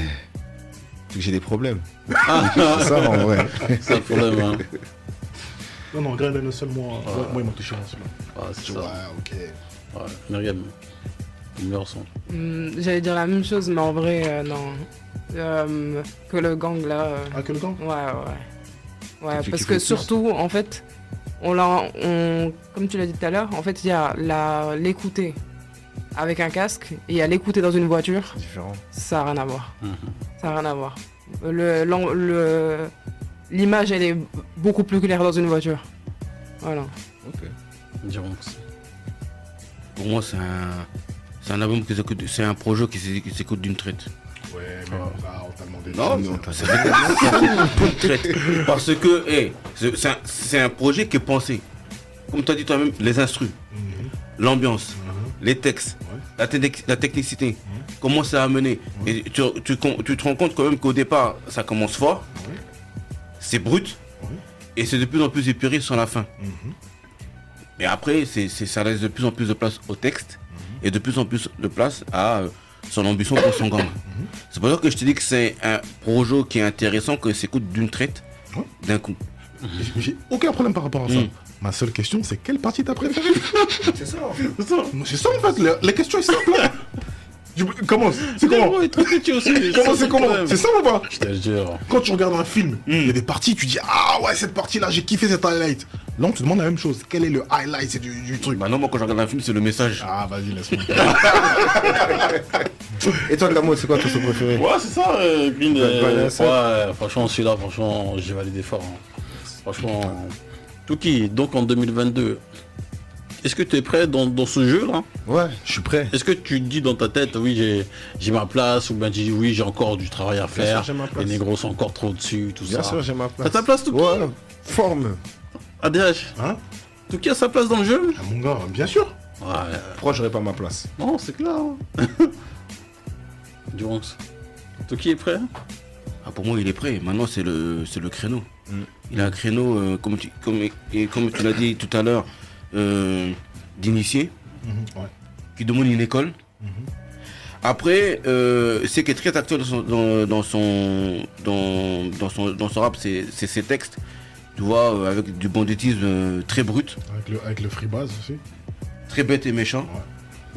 Speaker 2: C'est que j'ai des problèmes.
Speaker 1: Ah,
Speaker 2: C'est ça, en vrai.
Speaker 1: c'est le problème. Hein.
Speaker 3: Non, Grind and Hustle, moi, il m'a touché, celui-là.
Speaker 1: Ouais, c'est ça.
Speaker 3: Ouais, ok.
Speaker 1: Ouais, Myriam, le meilleur son.
Speaker 4: J'allais dire la même chose, mais en vrai, non. Que le gang, là.
Speaker 3: Ah, que le gang?
Speaker 4: Ouais,
Speaker 2: Tu
Speaker 4: parce
Speaker 2: kiffes
Speaker 4: que
Speaker 2: le plus
Speaker 4: surtout, en fait, comme tu l'as dit tout à l'heure, en fait, il y a l'écouter avec un casque et il y a l'écouter dans une voiture,
Speaker 2: Différent.
Speaker 4: ça n'a rien à voir.
Speaker 1: Mhm.
Speaker 4: Ça n'a rien à voir. L'image, elle est beaucoup plus claire dans une voiture. Voilà.
Speaker 2: Ok.
Speaker 1: Dirons que
Speaker 5: Pour moi, c'est un album c'est un projet qui s'écoute d'une traite.
Speaker 3: Ouais, mais on t'a demandé.
Speaker 5: Non, ça s'écoute d'une traite. Parce que, c'est un projet qui est pensé. Comme tu as dit toi-même, les instrus, l'ambiance, les textes, la technicité, comment ça a mené. Et tu te rends compte quand même qu'au départ, ça commence fort, c'est brut, et c'est de plus en plus épuré sur la fin. Et après, ça laisse de plus en plus de place au texte, et de plus en plus de place à son ambition pour son gang. C'est pour ça que je te dis que c'est un projet qui est intéressant, que s'écoute d'une traite, d'un coup.
Speaker 3: J'ai aucun problème par rapport à ça. Ma seule question, c'est quelle partie t'as préférée?
Speaker 2: C'est ça.
Speaker 3: C'est ça en fait, la question est simple. Hein. Comment? C'est comment?
Speaker 1: il est très petit aussi.
Speaker 3: Comment c'est comment? C'est ça ou pas?
Speaker 1: Je te jure.
Speaker 3: Quand tu regardes un film, il y a des parties, tu dis ah ouais cette partie là j'ai kiffé cette highlight. Là on te demande la même chose. Quel est le highlight du truc?
Speaker 5: Bah non, moi quand je regarde un film, c'est le message.
Speaker 3: Ah vas-y laisse-moi.
Speaker 2: Et toi, Kamo, c'est quoi ton son préféré?
Speaker 1: Ouais, c'est ça, Green.
Speaker 2: Vanessa.
Speaker 1: Ouais, franchement, celui-là, franchement, j'ai validé fort. Hein. Franchement, Tuki, donc en 2022, est-ce que tu es prêt dans ce jeu-là?
Speaker 2: Ouais, je suis prêt.
Speaker 1: Est-ce que tu te dis dans ta tête, oui, j'ai ma place, ou bien tu dis, oui, j'ai encore du travail à faire,
Speaker 2: sûr, j'ai ma place.
Speaker 1: les négros sont encore trop dessus, tout
Speaker 2: Bien
Speaker 1: ça.
Speaker 2: sûr, j'ai ma place.
Speaker 1: T'as ta place, Tuki?
Speaker 2: Ouais, forme.
Speaker 1: ADH,
Speaker 3: Hein?
Speaker 1: Tuki a sa place dans le jeu?
Speaker 3: Ah, mon gars, bien sûr.
Speaker 1: Ouais,
Speaker 2: Pourquoi j'aurais pas ma place?
Speaker 1: non, c'est clair. Hein. Durance. Tuki est prêt?
Speaker 5: Ah, pour moi, il est prêt. Maintenant, c'est le créneau. Il a un créneau, comme tu l'as dit tout à l'heure, d'initié,
Speaker 3: Ouais.
Speaker 5: qui demande une école. Après, ce qui est très actuel dans son rap, c'est ses textes. Tu vois, avec du banditisme très brut,
Speaker 3: Avec le freebase aussi.
Speaker 5: très bête et méchant.
Speaker 3: Ouais.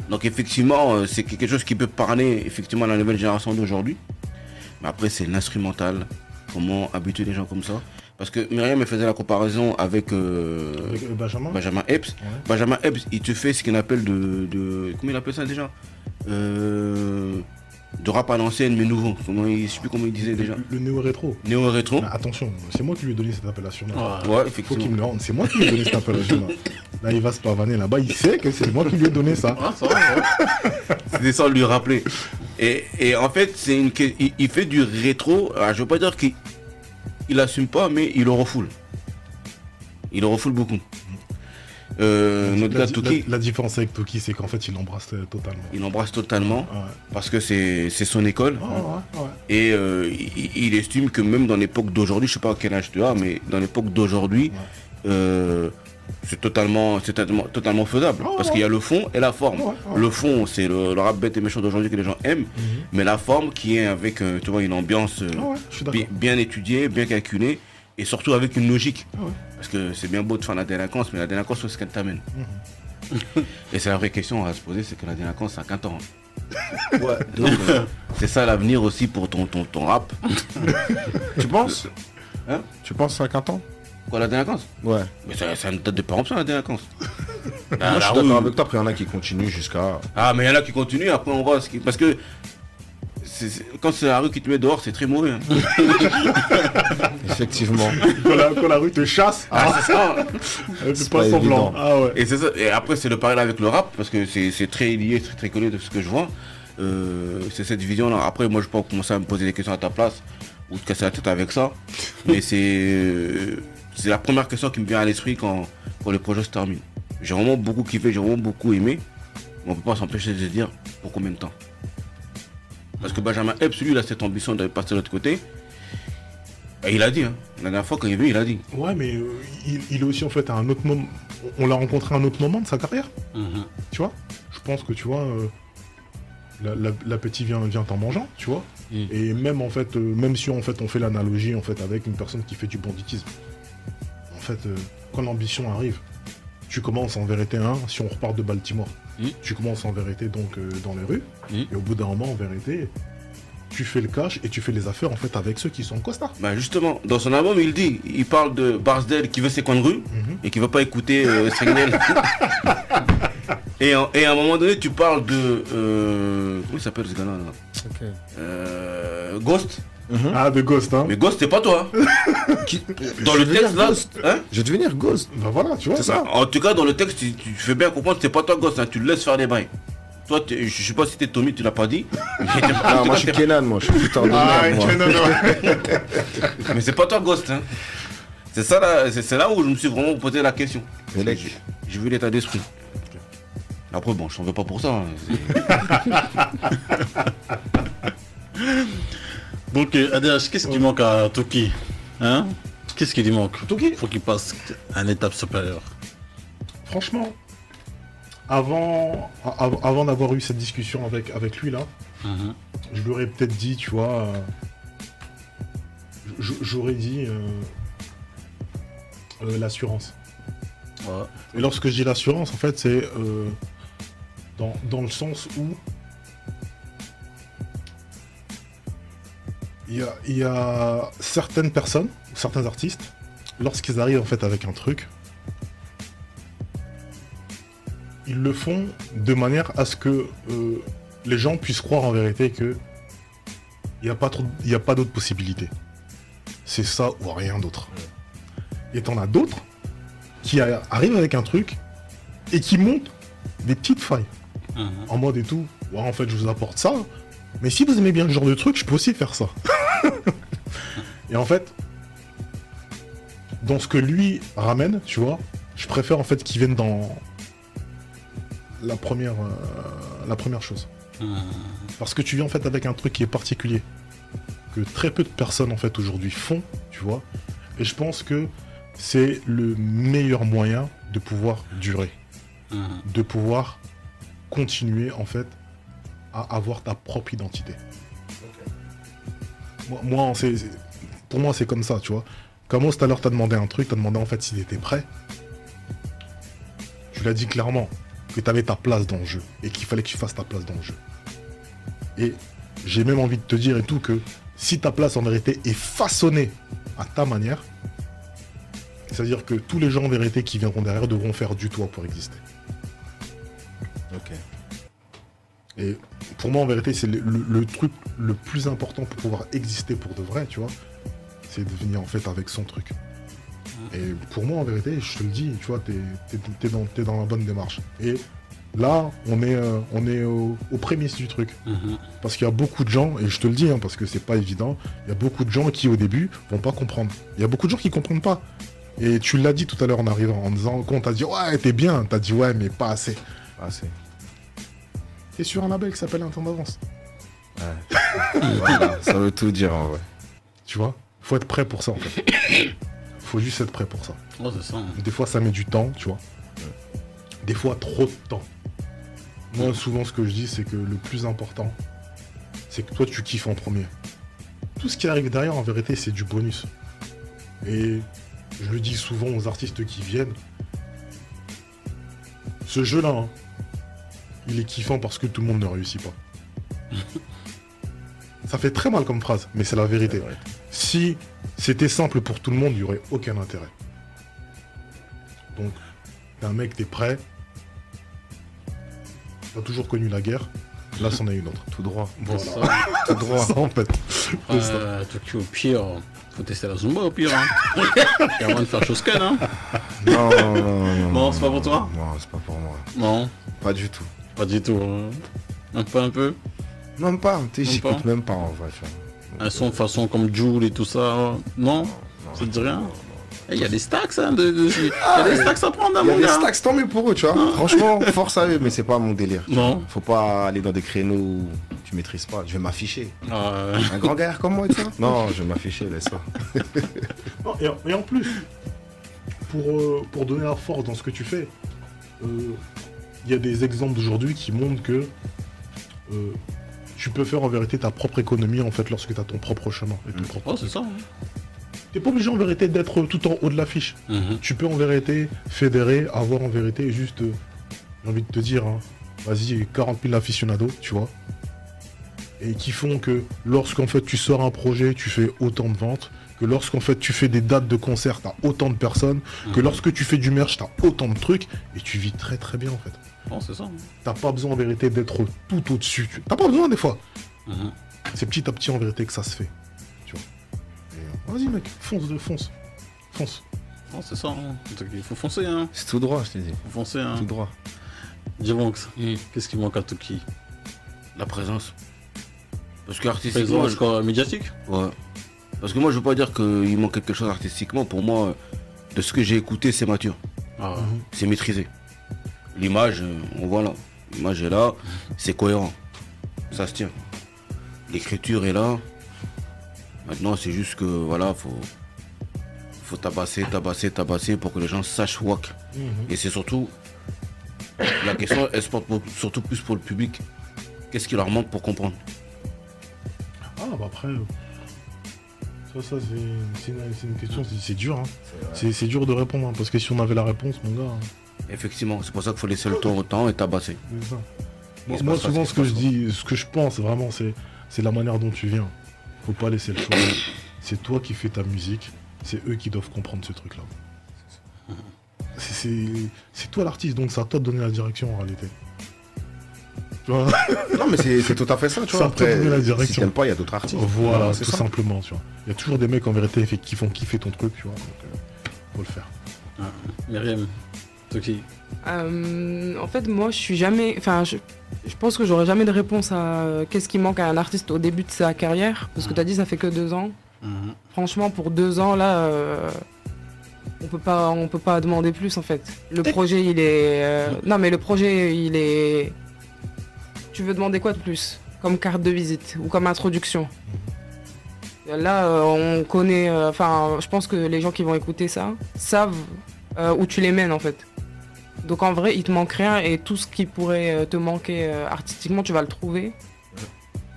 Speaker 5: Donc effectivement, c'est quelque chose qui peut parler effectivement à la nouvelle génération d'aujourd'hui. Mais après, c'est l'instrumental. Comment habituer les gens comme ça. Parce que Myriam me faisait la comparaison avec
Speaker 3: Avec Benjamin.
Speaker 5: Benjamin Epps.
Speaker 3: Ouais.
Speaker 5: Benjamin Epps, il te fait ce qu'il appelle comment il appelle ça déjà, de rap à l'ancienne mais nouveau. Je sais plus comment il disait déjà.
Speaker 3: Le néo-rétro.
Speaker 5: Néo-rétro.
Speaker 3: Mais attention, c'est moi qui lui ai donné cette appellation-là.
Speaker 1: Ouais.
Speaker 5: Ouais,
Speaker 3: Faut qu'il
Speaker 5: effectivement.
Speaker 3: me le rende. C'est moi qui lui ai donné cette appellation-là. Là, il va se pavaner là-bas. Il sait que c'est moi qui lui ai donné ça.
Speaker 1: Ah, ça va, ouais.
Speaker 5: C'était ça de lui rappeler. Et en fait, il fait du rétro. Alors, je veux pas dire qu'il assume pas, mais il le refoule. Il le refoule beaucoup. Notre gars Tuki,
Speaker 3: La différence avec Toki, c'est qu'en fait, il l'embrasse totalement.
Speaker 5: il embrasse totalement
Speaker 3: Ouais.
Speaker 5: parce que c'est son école.
Speaker 3: Ouais.
Speaker 5: Et il estime que même dans l'époque d'aujourd'hui, je sais pas à quel âge tu as, mais dans l'époque d'aujourd'hui, c'est totalement faisable.
Speaker 3: Ouais,
Speaker 5: Parce qu'il y a le fond et la forme.
Speaker 3: Ouais.
Speaker 5: Le fond, c'est le rap bête et méchant d'aujourd'hui que les gens aiment, mais la forme qui est avec tu vois, une ambiance
Speaker 3: Ouais, je suis d'accord.
Speaker 5: bien étudiée, bien calculée, et surtout avec une logique.
Speaker 3: Ouais.
Speaker 5: Parce que c'est bien beau de faire la délinquance, mais la délinquance, c'est ce qu'elle t'amène. Et c'est la vraie question à se poser, c'est que la délinquance, ça a qu'un temps.
Speaker 2: Ouais.
Speaker 5: Donc, c'est ça l'avenir aussi pour ton rap.
Speaker 2: Tu penses?
Speaker 5: Hein?
Speaker 2: Tu penses 50 ans?
Speaker 5: Quoi, la délinquance?
Speaker 2: Ouais.
Speaker 5: Mais ça ne date de pas ça, la délinquance.
Speaker 2: Moi, je suis d'accord avec toi. Après, il y en a qui continuent jusqu'à.
Speaker 5: Ah, mais il y en a qui continuent, après on voit ce qui... Parce que quand c'est la rue qui te met dehors, c'est très mauvais. Hein.
Speaker 2: Effectivement.
Speaker 3: Quand la rue te chasse,
Speaker 5: C'est ça.
Speaker 3: c'est
Speaker 2: pas
Speaker 3: pas semblant.
Speaker 2: évident.
Speaker 3: Ah ouais.
Speaker 5: Et c'est ça. Et après, c'est le parallèle avec le rap, parce que c'est très lié, c'est très connu de ce que je vois. C'est cette vision-là. Après, moi, je peux commencer à me poser des questions à ta place, ou te casser la tête avec ça. Mais c'est la première question qui me vient à l'esprit quand le projet se termine. J'ai vraiment beaucoup kiffé, j'ai vraiment beaucoup aimé. Mais on peut pas s'empêcher de se dire pour combien de temps. Parce que Benjamin Epps, lui, il a cette ambition de passer de l'autre côté. Et il a dit, hein. La dernière fois quand il est venu, il a dit.
Speaker 3: Ouais, mais il est aussi en fait à un autre moment. On l'a rencontré à un autre moment de sa carrière. Tu vois. Je pense que tu vois, l'appétit vient en mangeant, tu vois. Et même en fait, même si en fait on fait l'analogie en fait avec une personne qui fait du banditisme. En fait, quand l'ambition arrive, tu commences en vérité, si on repart de Baltimore, tu commences en vérité donc dans les rues, et au bout d'un moment en vérité, tu fais le cash et tu fais les affaires en fait avec ceux qui sont costards.
Speaker 5: Bah justement, dans son album, il parle de Barsdale qui veut ses coins de rue et qui veut pas écouter Stringnell. et à un moment donné, tu parles de... comment il s'appelle ce gars-là là Ghost.
Speaker 3: Ah, de Ghost, hein.
Speaker 5: Mais Ghost, c'est pas toi. Dans le texte là, hein.
Speaker 2: Je vais devenir Ghost.
Speaker 3: Bah voilà, tu vois.
Speaker 2: C'est ça.
Speaker 5: En tout cas, dans le texte, tu fais bien comprendre que c'est pas toi Ghost, hein. Tu le laisses faire les bails. Toi, je sais pas si t'es Tommy, tu l'as pas dit.
Speaker 2: Non, moi je suis Kenan, moi je suis putain de merde, moi.
Speaker 5: Mais c'est pas toi Ghost, hein. C'est ça là, c'est là où je me suis vraiment posé la question. J'ai vu l'état d'esprit. Après bon, je t'en veux pas pour ça.
Speaker 1: Donc, ADH, qu'est-ce qui manque à Toki? Hein? Qu'est-ce qui lui manque?
Speaker 3: Toki,
Speaker 1: Faut qu'il passe à une étape supérieure.
Speaker 3: franchement, avant d'avoir eu cette discussion avec lui là, je lui aurais peut-être dit, tu vois, j'aurais dit l'assurance.
Speaker 1: Ouais.
Speaker 3: Et lorsque je dis l'assurance, en fait, c'est dans le sens où il y a certaines personnes, certains artistes, lorsqu'ils arrivent en fait avec un truc, ils le font de manière à ce que les gens puissent croire en vérité que il n'y a pas d'autres possibilités. C'est ça ou rien d'autre. Et t'en as d'autres qui arrivent avec un truc et qui montent des petites failles. En mode et tout, ouais, en fait je vous apporte ça, mais si vous aimez bien ce genre de truc, je peux aussi faire ça. Et en fait, dans ce que lui ramène, tu vois, je préfère en fait qu'il vienne dans la première chose. Parce que tu viens en fait avec un truc qui est particulier, que très peu de personnes en fait aujourd'hui font, tu vois, et je pense que c'est le meilleur moyen de pouvoir durer, de pouvoir continuer en fait à avoir ta propre identité. Moi, pour moi c'est comme ça, tu vois. Comme tout à l'heure t'as demandé un truc, t'as demandé en fait s'il était prêt. Tu l'as dit clairement que t'avais ta place dans le jeu et qu'il fallait que tu fasses ta place dans le jeu. Et j'ai même envie de te dire et tout que si ta place en vérité est façonnée à ta manière, c'est-à-dire que tous les gens en vérité qui viendront derrière devront faire du toi pour exister.
Speaker 2: Ok.
Speaker 3: Et pour moi en vérité c'est le truc le plus important pour pouvoir exister pour de vrai, tu vois, c'est de venir en fait avec son truc. Et pour moi en vérité, je te le dis, tu vois, t'es dans la bonne démarche. Et là, on est aux prémices du truc. Parce qu'il y a beaucoup de gens, et je te le dis, parce que c'est pas évident, il y a beaucoup de gens qui au début vont pas comprendre. Il y a beaucoup de gens qui comprennent pas. Et tu l'as dit tout à l'heure en arrivant, en disant, quand on t'a dit ouais t'es bien, t'as dit ouais mais pas assez.
Speaker 2: Pas assez.
Speaker 3: T'es sur un label qui s'appelle Un temps d'avance.
Speaker 2: Voilà, ça veut tout dire en vrai.
Speaker 3: Tu vois, faut être prêt pour ça en fait. Faut juste être prêt pour ça.
Speaker 1: Oh, c'est ça.
Speaker 3: Des fois ça met du temps, tu vois. Des fois trop de temps. Moi souvent ce que je dis c'est que le plus important, c'est que toi tu kiffes en premier. Tout ce qui arrive derrière en vérité c'est du bonus. Et je le dis souvent aux artistes qui viennent. Ce jeu-là, il est kiffant parce que tout le monde ne réussit pas. Ça fait très mal comme phrase, mais c'est la vérité. Si c'était simple pour tout le monde, il n'y aurait aucun intérêt. Donc, t'es un mec, t'es prêt. T'as toujours connu la guerre. Là, c'en est une autre.
Speaker 2: Tout droit.
Speaker 3: Voilà.
Speaker 1: Ça.
Speaker 3: Tout droit. Ça, en fait. C'est ça.
Speaker 1: Toki, au pire, faut tester la Zumba au pire. Hein. Et avant de faire chose qu'elle, hein.
Speaker 2: Non, non.
Speaker 1: Non, c'est pas pour toi?
Speaker 2: Non, c'est pas pour moi.
Speaker 1: Non,
Speaker 2: Pas du tout.
Speaker 1: pas du tout. Hein. Un peu.
Speaker 2: Même pas, tu sais,
Speaker 1: Même
Speaker 2: j'écoute
Speaker 1: pas.
Speaker 2: même pas en vrai, tu vois.
Speaker 1: Un son de façon comme Joule et tout ça. Non, ça te dit rien? Il y a des stacks, hein. Il y a des stacks à prendre, hein,
Speaker 2: Il y a
Speaker 1: mon
Speaker 2: des
Speaker 1: gars.
Speaker 2: stacks, tant mieux pour eux, tu vois. Franchement, force à eux, mais c'est pas mon délire.
Speaker 1: Non.
Speaker 2: Faut pas aller dans des créneaux où tu je maîtrise pas. Je vais m'afficher.
Speaker 1: Ah,
Speaker 2: Un grand gaillard comme moi et ça. Non, je vais m'afficher, laisse ça.
Speaker 3: Non, et en plus, pour donner la force dans ce que tu fais, il y a des exemples d'aujourd'hui qui montrent que tu peux faire en vérité ta propre économie en fait lorsque tu as ton propre chemin. Et ton propre
Speaker 1: oh, c'est ça.
Speaker 3: T'es pas obligé en vérité d'être tout en haut de l'affiche. Tu peux en vérité fédérer, avoir en vérité juste, j'ai envie de te dire, hein, vas-y, 40 000 aficionados, tu vois. Et qui font que lorsqu'en fait tu sors un projet, tu fais autant de ventes, que lorsqu'en fait tu fais des dates de concert, t'as autant de personnes, que lorsque tu fais du merch, t'as autant de trucs, et tu vis très très bien en fait.
Speaker 1: Oh, c'est ça.
Speaker 3: T'as pas besoin en vérité d'être tout au-dessus. T'as pas besoin des fois. C'est petit à petit en vérité que ça se fait. Tu vois. Et, vas-y mec, fonce.
Speaker 1: Oh, c'est ça. Hein. Il faut foncer. Hein.
Speaker 2: C'est tout droit, je t'ai dit.
Speaker 1: Il faut foncer. Hein.
Speaker 2: Tout droit.
Speaker 1: Dimonx, qu'est-ce qui manque à Tuki?
Speaker 5: La présence. Parce que artistiquement.
Speaker 1: Présence quoi, médiatique?
Speaker 5: Ouais. Parce que moi, je veux pas dire qu'il manque quelque chose artistiquement. Pour moi, de ce que j'ai écouté, c'est mature.
Speaker 1: Ah,
Speaker 5: C'est maîtrisé. L'image, on voit là. L'image est là, c'est cohérent. Ça se tient. L'écriture est là. Maintenant, c'est juste que, voilà, faut tabasser pour que les gens sachent WAC. Et c'est surtout, la question, elle se porte surtout plus pour le public. Qu'est-ce qui leur manque pour comprendre?
Speaker 3: Ah bah après, ça c'est une question, c'est dur. Hein. C'est dur de répondre, hein, parce que si on avait la réponse, mon gars... Hein.
Speaker 5: Effectivement, c'est pour ça qu'il faut laisser le temps au temps et tabasser.
Speaker 3: C'est ça.
Speaker 5: Il se
Speaker 3: Moi
Speaker 5: passe pas
Speaker 3: souvent
Speaker 5: ce
Speaker 3: ce
Speaker 5: qui
Speaker 3: que
Speaker 5: se
Speaker 3: je
Speaker 5: passe,
Speaker 3: dis, ce que je pense vraiment, c'est la manière dont tu viens. Faut pas laisser le choix. C'est toi qui fais ta musique, c'est eux qui doivent comprendre ce truc-là. C'est toi l'artiste, donc c'est à toi de donner la direction en réalité. Tu vois.
Speaker 2: Non, mais c'est tout à fait ça, tu
Speaker 3: Ça
Speaker 2: vois.
Speaker 3: peut
Speaker 2: Après,
Speaker 3: donner la
Speaker 2: si
Speaker 3: direction.
Speaker 2: t'aimes pas, il y a d'autres artistes.
Speaker 3: Voilà,
Speaker 2: c'est
Speaker 3: tout
Speaker 2: ça.
Speaker 3: simplement, tu vois. Il y a toujours des mecs en vérité qui font kiffer ton truc, tu vois. Donc, faut le faire.
Speaker 1: Myriam, Tuki.
Speaker 4: En fait, moi, je suis jamais. Enfin, je pense que j'aurai jamais de réponse à qu'est-ce qui manque à un artiste au début de sa carrière. Parce que tu as dit, ça fait que 2 ans. Franchement, pour 2 ans, là, on peut pas demander plus, en fait. Le projet, il est. Non, mais le projet, il est. Tu veux demander quoi de plus? Comme carte de visite ou comme introduction? Là, on connaît. Enfin, je pense que les gens qui vont écouter ça savent où tu les mènes, en fait. Donc en vrai, il te manque rien et tout ce qui pourrait te manquer artistiquement, tu vas le trouver.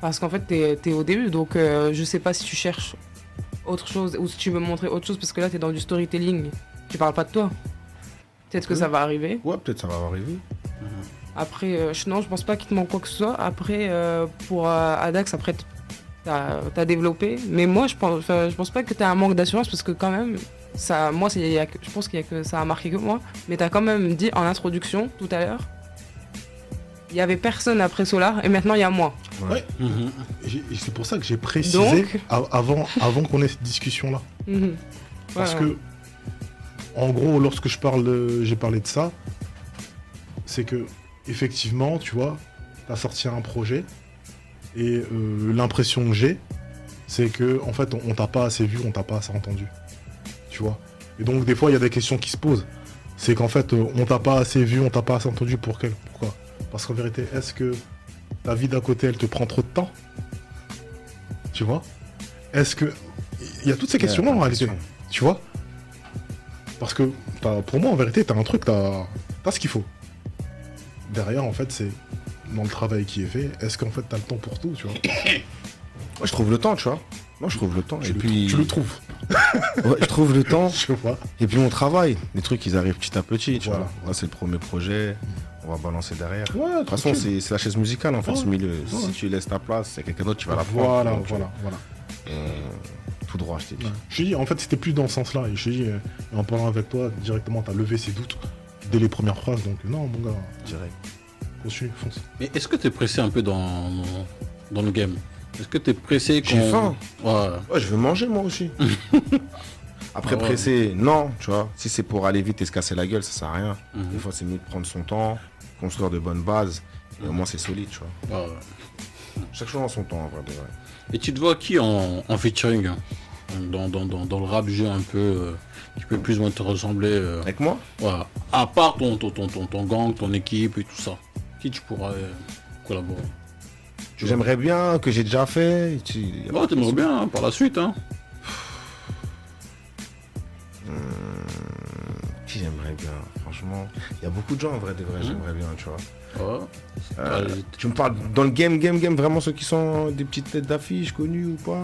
Speaker 4: Parce qu'en fait, t'es au début, donc je sais pas si tu cherches autre chose ou si tu veux montrer autre chose parce que là, t'es dans du storytelling. Tu parles pas de toi. Peut-être que ça va arriver.
Speaker 2: Ouais, peut-être ça va arriver.
Speaker 4: Après, non, je pense pas qu'il te manque quoi que ce soit. Après, pour Adax, après, t'as développé. Mais moi, je pense pas que t'as un manque d'assurance parce que quand même, ça, moi, je pense qu'il y a que ça a marqué que moi. Mais t'as quand même dit en introduction tout à l'heure, il y avait personne après Solar et maintenant il y a moi.
Speaker 3: Ouais. Et c'est pour ça que j'ai précisé
Speaker 4: Donc
Speaker 3: avant qu'on ait cette discussion-là. Parce que, en gros, lorsque j'ai parlé de ça, c'est que, effectivement, tu vois, t'as sorti un projet et l'impression que j'ai, c'est que, en fait, on t'a pas assez vu, on t'a pas assez entendu. Tu vois. Et donc, des fois, il y a des questions qui se posent. C'est qu'en fait, on t'a pas assez vu, on t'a pas assez entendu. Pourquoi? Parce qu'en vérité, est-ce que ta vie d'à côté, elle te prend trop de temps? Tu vois? Est-ce que... Il y a toutes ces questions-là, en réalité. Tu vois? Parce que, pour moi, en vérité, t'as un truc, t'as ce qu'il faut. Derrière, en fait, c'est dans le travail qui est fait, est-ce qu'en fait, t'as le temps pour tout, tu vois?
Speaker 2: Moi, je trouve le temps, tu vois. Moi, je trouve le temps.
Speaker 3: Tu le trouves.
Speaker 2: Ouais, je trouve le temps.
Speaker 3: Je vois.
Speaker 2: Et puis, on travaille. Les trucs, ils arrivent petit à petit, tu
Speaker 3: Voilà.
Speaker 2: vois. Là, c'est le premier projet. On va balancer derrière.
Speaker 3: Ouais,
Speaker 2: De toute façon, c'est la chaise musicale, en fait,
Speaker 3: Ouais.
Speaker 2: ce milieu.
Speaker 3: Ouais.
Speaker 2: Si tu laisses ta place, c'est quelqu'un d'autre qui va la prendre.
Speaker 3: Voilà,
Speaker 2: tu vois.
Speaker 3: voilà.
Speaker 2: Tout droit, je t'ai dit.
Speaker 3: Ouais. Je te dis, en fait, c'était plus dans ce sens-là. Et je te dis, en parlant avec toi, directement, t'as levé ses doutes dès les premières phrases. Donc, non, mon gars,
Speaker 2: Direct.
Speaker 3: continue, fonce.
Speaker 1: Mais est-ce que t'es pressé un peu dans le game? Est-ce que t'es pressé quand...
Speaker 2: J'ai faim.
Speaker 1: Ouais.
Speaker 2: Ouais, je veux manger, moi aussi. Après,
Speaker 1: Ah ouais.
Speaker 2: pressé, non, tu vois. Si c'est pour aller vite et se casser la gueule, ça sert à rien.
Speaker 1: Mhm.
Speaker 2: Des fois, c'est mieux de prendre son temps, construire de bonnes bases. Et au moins, c'est solide, tu vois.
Speaker 1: Ouais.
Speaker 2: Chaque chose en son temps, en vrai, de vrai.
Speaker 1: Et tu te vois qui en featuring hein, dans le rap jeu un peu qui peut plus ou moins te ressembler
Speaker 2: Avec moi?
Speaker 1: ouais. À part ton gang, ton équipe et tout ça. Qui tu pourras collaborer?
Speaker 2: que j'aimerais bien, que j'ai déjà fait.
Speaker 1: Ouais, t'aimerais bien hein, par la suite. Hein.
Speaker 2: Qui j'aimerais bien, franchement. Il y a beaucoup de gens en vrai, j'aimerais bien, tu vois.
Speaker 1: Ouais.
Speaker 2: Tu me parles dans le game, vraiment ceux qui sont des petites têtes d'affiche connues ou pas?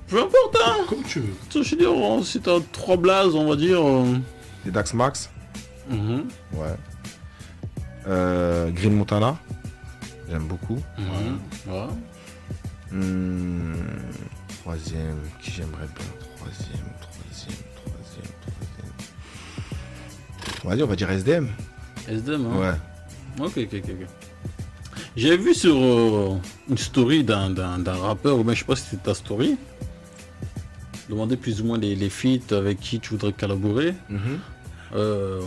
Speaker 1: Peu importe, hein.
Speaker 3: Comme tu veux.
Speaker 1: Je veux dire, si t'as 3 blazes, on va dire.
Speaker 2: Des Dax Max,
Speaker 1: Mhm.
Speaker 2: ouais. Green Montana, j'aime beaucoup.
Speaker 1: Mhm. Ouais.
Speaker 2: Troisième, qui j'aimerais bien? Troisième. On va dire SDM.
Speaker 1: SDM, hein.
Speaker 2: Ouais.
Speaker 1: Ok. J'ai vu sur une story d'un rappeur, mais je sais pas si c'était ta story. Demander plus ou moins les feats avec qui tu voudrais collaborer. Le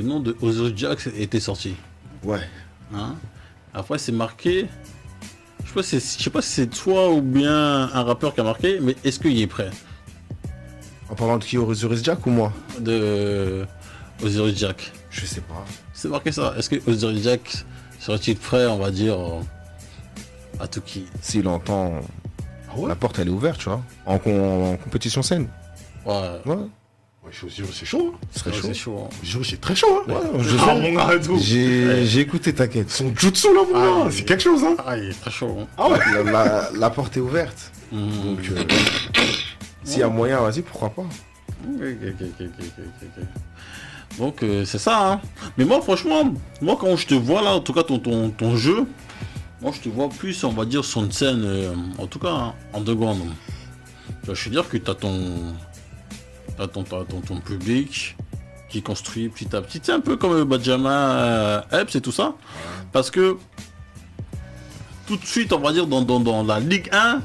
Speaker 1: nom de Osiris Jack était sorti.
Speaker 2: Ouais.
Speaker 1: Hein. Après c'est marqué. Je sais pas si c'est toi ou bien un rappeur qui a marqué, mais est-ce qu'il est prêt?
Speaker 2: En parlant de qui, Osiris Jack ou moi?
Speaker 1: De Osiris Jack.
Speaker 2: Je sais pas.
Speaker 1: C'est marqué ça. Est-ce que Osiris Jack serait-il prêt, on va dire, à tout qui?
Speaker 2: S'il entend,
Speaker 3: Ah ouais?
Speaker 2: la porte elle est ouverte, tu vois. En compétition saine.
Speaker 1: Ouais.
Speaker 2: Ouais.
Speaker 3: Ouais, c'est chaud. Hein.
Speaker 2: Ce serait chaud.
Speaker 1: C'est chaud. Hein.
Speaker 3: C'est très chaud. Hein.
Speaker 2: Ouais, je
Speaker 3: Ah,
Speaker 2: sais.
Speaker 3: mon gars, et tout.
Speaker 2: J'ai écouté, t'inquiète.
Speaker 3: Son jutsu là, mon gars, c'est quelque chose. Hein.
Speaker 1: Ah, il est très chaud. Hein.
Speaker 3: Ah ouais.
Speaker 2: La porte est ouverte.
Speaker 1: Mhm.
Speaker 2: Donc, s'il y a moyen, vas-y, pourquoi pas.
Speaker 1: Ok. Donc c'est ça, hein. Mais moi franchement, quand je te vois là, en tout cas ton jeu, moi je te vois plus, on va dire, sur une scène, en tout cas, hein, underground. Tu vois, je veux dire que t'as ton public qui construit petit à petit. C'est un peu comme Benjamin Epps et tout ça. Parce que tout de suite, on va dire, dans la Ligue 1,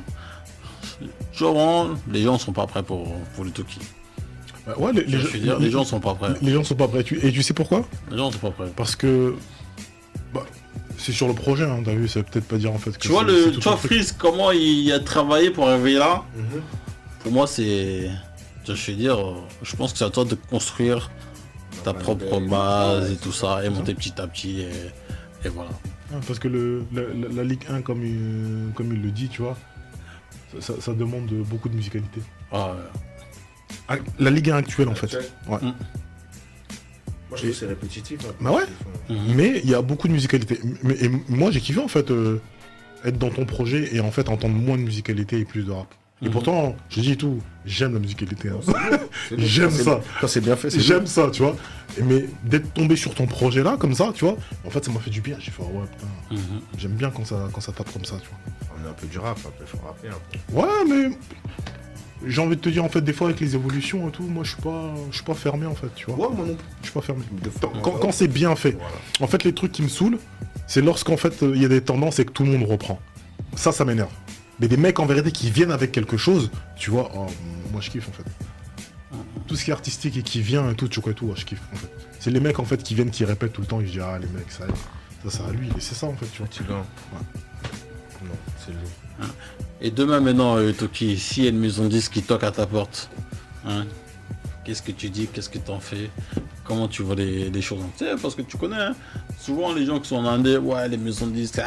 Speaker 1: genre, les gens sont pas prêts pour le Toki.
Speaker 3: Ouais,
Speaker 1: Les gens sont pas prêts.
Speaker 3: Les gens sont pas prêts. Et tu sais pourquoi?
Speaker 1: Les gens sont pas prêts.
Speaker 3: Parce que c'est sur le projet, hein, t'as vu, ça veut peut-être pas dire en fait que
Speaker 1: Tu vois,
Speaker 3: c'est tout
Speaker 1: Freeze, comment il a travaillé pour arriver là. Pour moi, c'est. Je veux dire, je pense que c'est à toi de construire ta propre base et tout ça, et monter petit à petit, et voilà.
Speaker 3: Parce que la Ligue 1, comme il le dit, tu vois, ça demande beaucoup de musicalité.
Speaker 1: Ah,
Speaker 3: Ah, la Ligue 1 actuelle, en fait. Ouais.
Speaker 2: Moi, je trouve que c'est répétitif. Hein,
Speaker 3: Bah ouais.
Speaker 1: Mhm.
Speaker 3: Mais il y a beaucoup de musicalité. Et moi, j'ai kiffé, en fait, être dans ton projet et en fait entendre moins de musicalité et plus de rap. Et pourtant, je dis tout, j'aime la musicalité. Hein. J'aime ça.
Speaker 2: Quand c'est bien fait, c'est
Speaker 3: J'aime ça, tu vois. Mais d'être tombé sur ton projet là, comme ça, tu vois, en fait, ça m'a fait du bien. J'ai fait, ouais, putain, j'aime bien quand ça tape comme ça, tu vois.
Speaker 2: On est un peu du rap, un peu, faut rapper un peu.
Speaker 3: Ouais, mais j'ai envie de te dire, en fait, des fois, avec les évolutions et tout, moi, je suis pas fermé, en fait, tu vois.
Speaker 2: Ouais, moi non plus.
Speaker 3: Je suis pas fermé.
Speaker 2: De fois,
Speaker 3: Quand c'est bien fait.
Speaker 2: Voilà.
Speaker 3: En fait, les trucs qui me saoulent, c'est lorsqu'en fait, il y a des tendances et que tout le monde reprend. Ça m'énerve. Mais des mecs en vérité qui viennent avec quelque chose, tu vois, moi je kiffe en fait. Tout ce qui est artistique et qui vient et tout, tu vois, tout, je kiffe en fait. C'est les mecs en fait qui viennent, qui répètent tout le temps, et je dis ah les mecs, ça à lui, et c'est ça en fait, tu vois.
Speaker 2: Fatigant. Non, c'est lui.
Speaker 1: Et demain maintenant, Toki, s'il y a une maison de disques qui toque à ta porte, hein, qu'est-ce que tu dis, qu'est-ce que tu en fais, comment tu vois les choses, tu sais, parce que tu connais, hein, souvent les gens qui sont en Indé, ouais, les maisons de disques,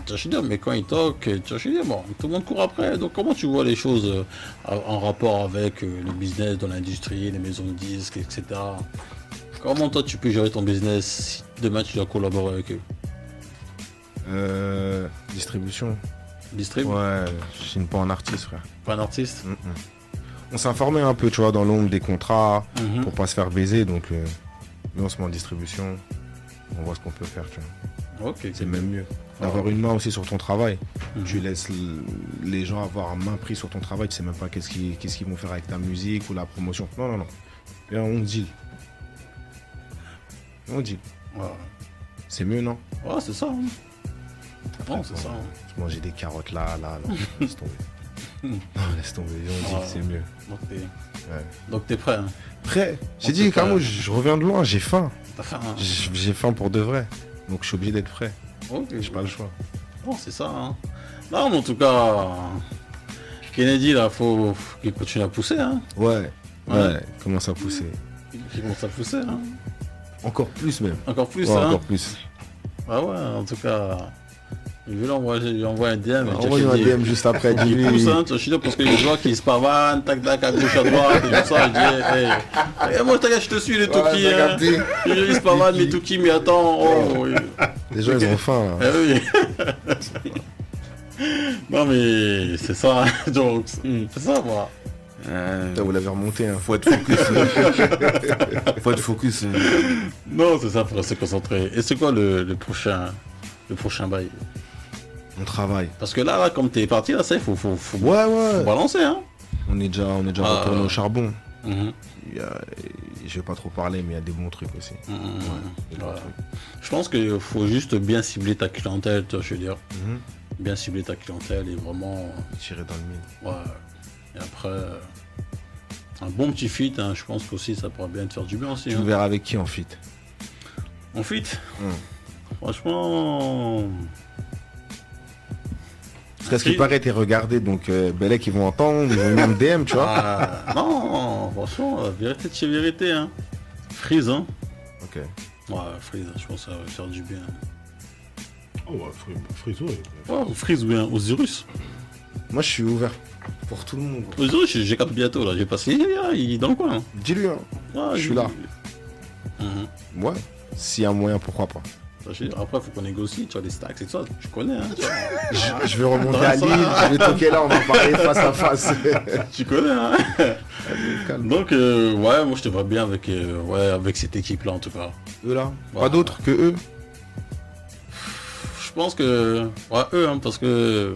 Speaker 1: tu vois, mais quand ils toquent, tu vois, bon, tout le monde court après, donc comment tu vois les choses en rapport avec le business dans l'industrie, les maisons de disques, etc. Comment toi tu peux gérer ton business si demain tu dois collaborer avec eux?
Speaker 2: Distribution.
Speaker 1: Distrib,
Speaker 2: Ouais, je signe pas en artiste, frère.
Speaker 1: pas un artiste.
Speaker 2: On s'informait un peu, tu vois, dans l'ombre des contrats,
Speaker 1: Mhm.
Speaker 2: pour pas se faire baiser, donc nous on se met en distribution, on voit ce qu'on peut faire, tu vois.
Speaker 1: Ok,
Speaker 2: C'est même mieux. D'avoir une main aussi sur ton travail.
Speaker 1: Mhm.
Speaker 2: Tu laisses les gens avoir main prise sur ton travail, tu sais même pas qu'est-ce qu'ils vont faire avec ta musique ou la promotion. Non. Et on deal. On deal.
Speaker 1: Ouais.
Speaker 2: C'est mieux, non?
Speaker 1: Ouais, c'est ça. Hein. Non, c'est ça. Hein.
Speaker 2: Je mangeais des carottes là. Laisse tomber. Non, laisse tomber, on dit
Speaker 1: Ouais.
Speaker 2: que c'est mieux.
Speaker 1: Donc t'es prêt. Hein.
Speaker 2: Prêt. J'ai
Speaker 1: En
Speaker 2: dit,
Speaker 1: tout cas,
Speaker 2: Camo, je reviens de loin, j'ai faim.
Speaker 1: T'as fait un.
Speaker 2: J'ai faim pour de vrai. Donc je suis obligé d'être prêt.
Speaker 1: Ok.
Speaker 2: J'ai pas le choix.
Speaker 1: Bon, c'est ça. Hein. Non, mais en tout cas, Kennedy, là, faut qu'il continue à pousser. Hein.
Speaker 2: Ouais.
Speaker 1: Ouais.
Speaker 2: Commence à pousser.
Speaker 1: Il commence à pousser. Hein.
Speaker 2: Encore plus même.
Speaker 1: Encore plus.
Speaker 2: Ouais,
Speaker 1: Hein.
Speaker 2: encore plus.
Speaker 1: Ah ouais, en tout cas, Je lui envoie un DM.
Speaker 2: Envoie-lui un DM juste après.
Speaker 1: Il
Speaker 2: dis-lui.
Speaker 1: pousse, hein, je suis là parce que je vois qu'il se pavane, tac tac, à gauche, à droite, et tout ça. Je dis, hey, moi, je te suis, les Toki.
Speaker 2: t'as
Speaker 1: Hein.
Speaker 2: capté.
Speaker 1: Il se pavane, les Toki, mais attends. Oh, oui.
Speaker 2: Les gens, ils ont faim. Là.
Speaker 1: Eh oui. Non, mais c'est ça, hein, donc, c'est ça, moi.
Speaker 2: Putain, vous l'avez remonté. Hein.
Speaker 5: Faut être focus. Faut être focus.
Speaker 1: Non, c'est ça, faut rester concentré. Et c'est quoi le prochain bail?
Speaker 2: On travaille.
Speaker 1: Parce que là, comme t'es parti, là, ça, il faut
Speaker 2: Ouais.
Speaker 1: balancer, hein.
Speaker 2: On est déjà retourné au charbon.
Speaker 1: Mhm.
Speaker 2: Je vais pas trop parler, mais il y a des bons trucs aussi.
Speaker 1: Mhm.
Speaker 2: Des bons
Speaker 1: Ouais.
Speaker 2: trucs.
Speaker 1: Je pense qu'il faut juste bien cibler ta clientèle, tu vois, je veux dire.
Speaker 2: Mhm.
Speaker 1: Bien cibler ta clientèle et vraiment...
Speaker 2: Tirer dans le mille.
Speaker 1: Ouais. Et après, un bon petit fit, hein, je pense qu'aussi ça pourra bien te faire du bien aussi.
Speaker 2: Tu
Speaker 1: Hein.
Speaker 2: verras avec qui en fit?
Speaker 1: En fit,
Speaker 2: Mhm.
Speaker 1: franchement...
Speaker 2: Parce qu'il paraît, t'es regardé, donc Belek, ils vont entendre, ils vont venir me DM, tu vois.
Speaker 1: Ah, non, franchement, vérité de chez vérité. Hein. Freeze, hein.
Speaker 2: Ok.
Speaker 1: Ouais, Freeze, je pense que ça va faire du bien.
Speaker 3: Oh, ouais, Friso, ouais.
Speaker 1: Ouais, Freeze ou bien Osiris.
Speaker 2: Moi, je suis ouvert pour tout le monde.
Speaker 1: Osiris, j'ai capté bientôt, là. J'ai passé, il est dans le coin. Hein.
Speaker 2: Dis-lui, hein.
Speaker 1: Ouais,
Speaker 2: Je suis là.
Speaker 1: Mhm.
Speaker 2: Ouais. S'il y a moyen, pourquoi pas.
Speaker 1: Après, faut qu'on négocie, tu vois, les stacks et tout ça, tu connais, hein. Tu, vois.
Speaker 2: Je vais remonter à Lille, je vais toquer là, on va parler face à face.
Speaker 1: Tu connais, hein.
Speaker 2: Calme.
Speaker 1: Donc, ouais, moi je te vois bien avec cette équipe-là, en tout cas.
Speaker 2: Eux là,
Speaker 1: Ouais.
Speaker 2: pas d'autres que eux.
Speaker 1: Je pense que, ouais, eux, hein, parce que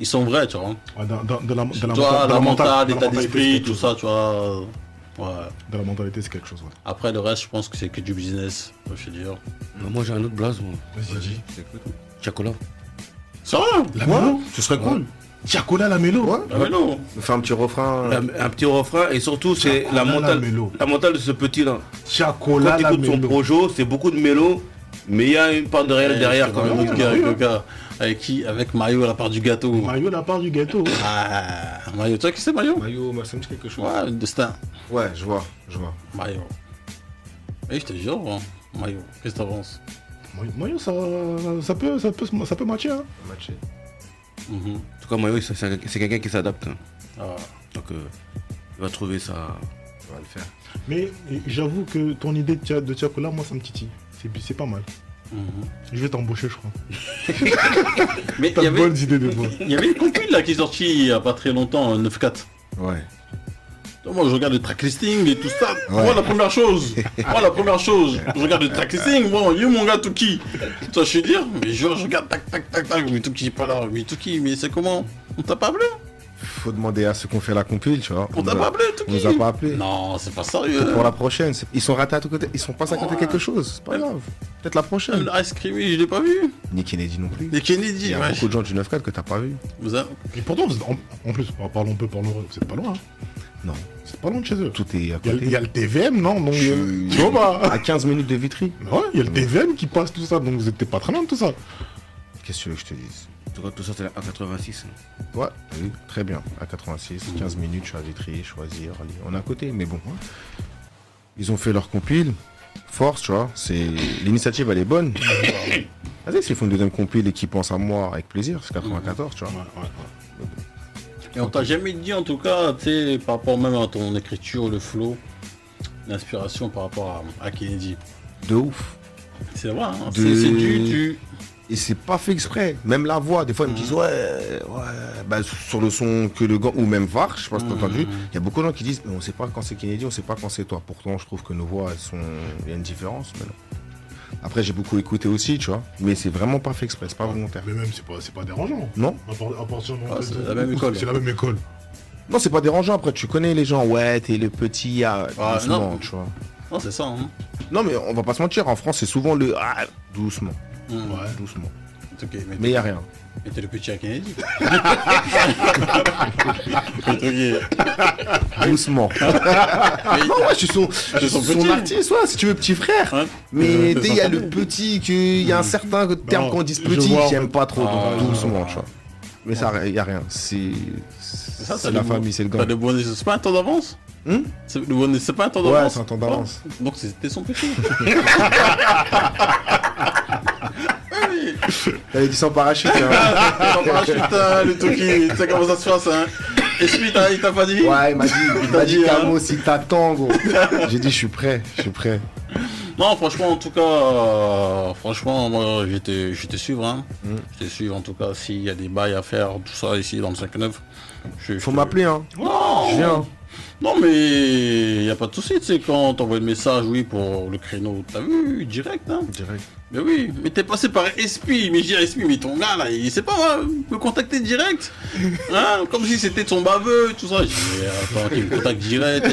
Speaker 1: ils sont vrais, tu vois.
Speaker 3: Ouais,
Speaker 1: Tu vois, la mentale, l'état d'esprit, tout ça, tu vois. Ouais.
Speaker 3: Dans la mentalité, c'est quelque chose. Ouais.
Speaker 1: Après, le reste, je pense que c'est que du business, je veux dire.
Speaker 5: Moi j'ai un autre blaze, moi.
Speaker 3: Vas-y, dis.
Speaker 5: Chacola.
Speaker 1: Sérieux?
Speaker 3: La
Speaker 2: Ouais,
Speaker 3: mélo.
Speaker 2: ce serait cool.
Speaker 3: Tiakola, la mélo.
Speaker 2: Ouais.
Speaker 1: Ah, mais non.
Speaker 2: On fait un petit refrain.
Speaker 5: Un petit refrain et surtout c'est la
Speaker 3: Chacola, mélo.
Speaker 5: mentale de ce petit là.
Speaker 3: Tiakola,
Speaker 5: Quand tu
Speaker 3: la
Speaker 5: écoutes son
Speaker 3: mélo.
Speaker 5: projo, c'est beaucoup de mélo, mais il y a une part de réel derrière quand même.
Speaker 1: Avec le gars. Avec qui? Avec Mario à la part du gâteau.
Speaker 3: Mario, la part du gâteau.
Speaker 1: Ah, Mario, tu vois qui c'est Mario?
Speaker 2: Maillot, ça me dit quelque chose.
Speaker 1: Ouais, Destin.
Speaker 2: Ouais, je vois.
Speaker 1: Mario. Et je te jure, hein, Mario, qu'est-ce que t'en penses?
Speaker 3: Mario, ça peut matcher. Hein.
Speaker 2: Matché.
Speaker 1: Mhm.
Speaker 5: En tout cas, Mayo, c'est quelqu'un qui s'adapte. Hein.
Speaker 1: Ah.
Speaker 5: Donc, il va trouver ça.
Speaker 2: On va le faire.
Speaker 3: Mais j'avoue que ton idée de Tiakola, moi, ça me titille. C'est pas mal.
Speaker 1: Mhm.
Speaker 3: Je vais t'embaucher, je crois.
Speaker 1: Mais
Speaker 3: T'as de bonnes idées de moi.
Speaker 1: il y avait une compil là qui est sortie il y a pas très longtemps, 9-4.
Speaker 2: Ouais.
Speaker 1: Donc, moi je regarde le track listing et tout ça.
Speaker 2: Ouais.
Speaker 1: Moi la première chose, je regarde le track listing, bon, il est où mon gars Tuki? Toi je vais dire, mais je regarde tac, mais Tuki est pas là, mais Tuki, mais c'est comment? On t'a pas appelé?
Speaker 2: Faut demander à ceux qu'on fait la compile, tu vois.
Speaker 1: On t'a pas appelé
Speaker 2: On
Speaker 1: Tuki?
Speaker 2: nous a pas appelé.
Speaker 1: Non, c'est pas sérieux.
Speaker 2: Pour la prochaine, ils sont ratés à tout côté. Ils sont passés à côté de quelque chose. C'est pas grave. Peut-être la prochaine.
Speaker 1: Le Ice Cream, je l'ai pas vu.
Speaker 2: Ni Kennedy non plus.
Speaker 1: Les
Speaker 2: Il
Speaker 1: Kennedy,
Speaker 2: y a
Speaker 1: ouais.
Speaker 2: beaucoup de gens du 9-4 que t'as pas vu.
Speaker 1: Vous avez-
Speaker 3: Et pourtant, en plus, parlons un peu, vous êtes pas loin. Hein.
Speaker 2: Non.
Speaker 3: C'est pas loin de chez eux.
Speaker 2: Tout est à
Speaker 3: Il
Speaker 2: côté.
Speaker 3: y a le TVM, non? Donc,
Speaker 2: Je-
Speaker 3: tu vois pas?
Speaker 2: À 15 minutes de Vitry.
Speaker 3: Ouais, il y a le TVM qui passe tout ça, donc vous étiez pas très loin de tout ça.
Speaker 2: Qu'est-ce que tu veux que je te dise?
Speaker 5: En tout cas, tout ça, c'est à 86.
Speaker 2: Ouais, oui, très bien. À 86, 15 minutes, je suis à Vitry, choisir. Allez, on est à côté, mais bon. Ils ont fait leur compile. Force, tu vois. L'initiative, elle est bonne. Vas-y, s'ils font une deuxième compile et qu'ils pensent à moi avec plaisir, c'est 94, tu vois.
Speaker 3: Ouais.
Speaker 1: Et on t'a jamais dit en tout cas, tu sais, par rapport même à ton écriture, le flow, l'inspiration par rapport à Kennedy.
Speaker 2: De ouf.
Speaker 1: C'est vrai, hein,
Speaker 2: De-
Speaker 1: c'est du...
Speaker 2: Et c'est pas fait exprès. Même la voix, des fois, ils me disent, ouais, bah, sur le son que le gant, ou même VAR, je sais pas si t'as entendu, il y a beaucoup de gens qui disent, mais on sait pas quand c'est Kennedy, on sait pas quand c'est toi. Pourtant, je trouve que nos voix, il y a une différence, mais non. Après, j'ai beaucoup écouté aussi, tu vois, mais c'est vraiment pas fait exprès, c'est pas volontaire.
Speaker 3: Mais même, c'est pas dérangeant.
Speaker 2: Non?
Speaker 3: À partir du moment
Speaker 1: Ah,
Speaker 3: où
Speaker 1: c'est la même école.
Speaker 3: C'est la même école.
Speaker 2: Non, c'est pas dérangeant, après, tu connais les gens, ouais, t'es le petit, doucement,
Speaker 1: non.
Speaker 2: tu vois.
Speaker 1: Non, c'est ça, hein.
Speaker 2: Non, mais on va pas se mentir, en France, c'est souvent le, doucement,
Speaker 1: Ouais.
Speaker 2: doucement.
Speaker 1: Ok,
Speaker 2: Mais y a rien.
Speaker 1: mais t'es le petit à Kennedy. Ok.
Speaker 2: Doucement. Non, ouais, je suis son
Speaker 1: petit.
Speaker 2: artiste, ouais, si tu veux, petit frère.
Speaker 1: Hein?
Speaker 2: Mais dès il y a le petit, il y a un certain terme qu'on dit
Speaker 3: je
Speaker 2: petit,
Speaker 3: vois, en
Speaker 2: j'aime
Speaker 3: fait.
Speaker 2: pas trop,
Speaker 1: Ah,
Speaker 2: donc doucement, tu vois. Mais ça, il y a rien. C'est
Speaker 1: Ça,
Speaker 2: c'est la famille, c'est le
Speaker 1: T'as
Speaker 2: gang.
Speaker 1: le bonnet, c'est pas un temps d'avance? C'est le bonnet, c'est pas un temps
Speaker 2: Ouais,
Speaker 1: d'avance?
Speaker 2: c'est un temps d'avance.
Speaker 1: Oh, donc c'était son petit.
Speaker 2: T'avais dit sans parachute. Hein.
Speaker 1: Sans parachute, le Toki, tu sais comment ça se passe, hein. Esprit, il t'a pas dit?
Speaker 2: Ouais, il m'a dit,
Speaker 1: hein.
Speaker 2: Camo, si t'attends, gros. J'ai dit, je suis prêt.
Speaker 1: Non, franchement, en tout cas, moi, j'étais suivre, hein. J'étais suivre, en tout cas, s'il y a des bails à faire, tout ça, ici, dans le 5-9.
Speaker 2: Faut m'appeler, hein.
Speaker 1: Non,
Speaker 2: Je viens.
Speaker 1: Non, mais il n'y a pas de souci, tu sais, quand t'envoies le message, oui, pour le créneau, t'as vu, direct, hein.
Speaker 2: Direct.
Speaker 1: Mais oui, mais t'es passé par SP, mais je dis SP, mais ton gars, là, il sait pas, me contacter direct. Hein, comme si c'était son baveux, tout ça. Je dis, mais attends, qu'il me contacte direct.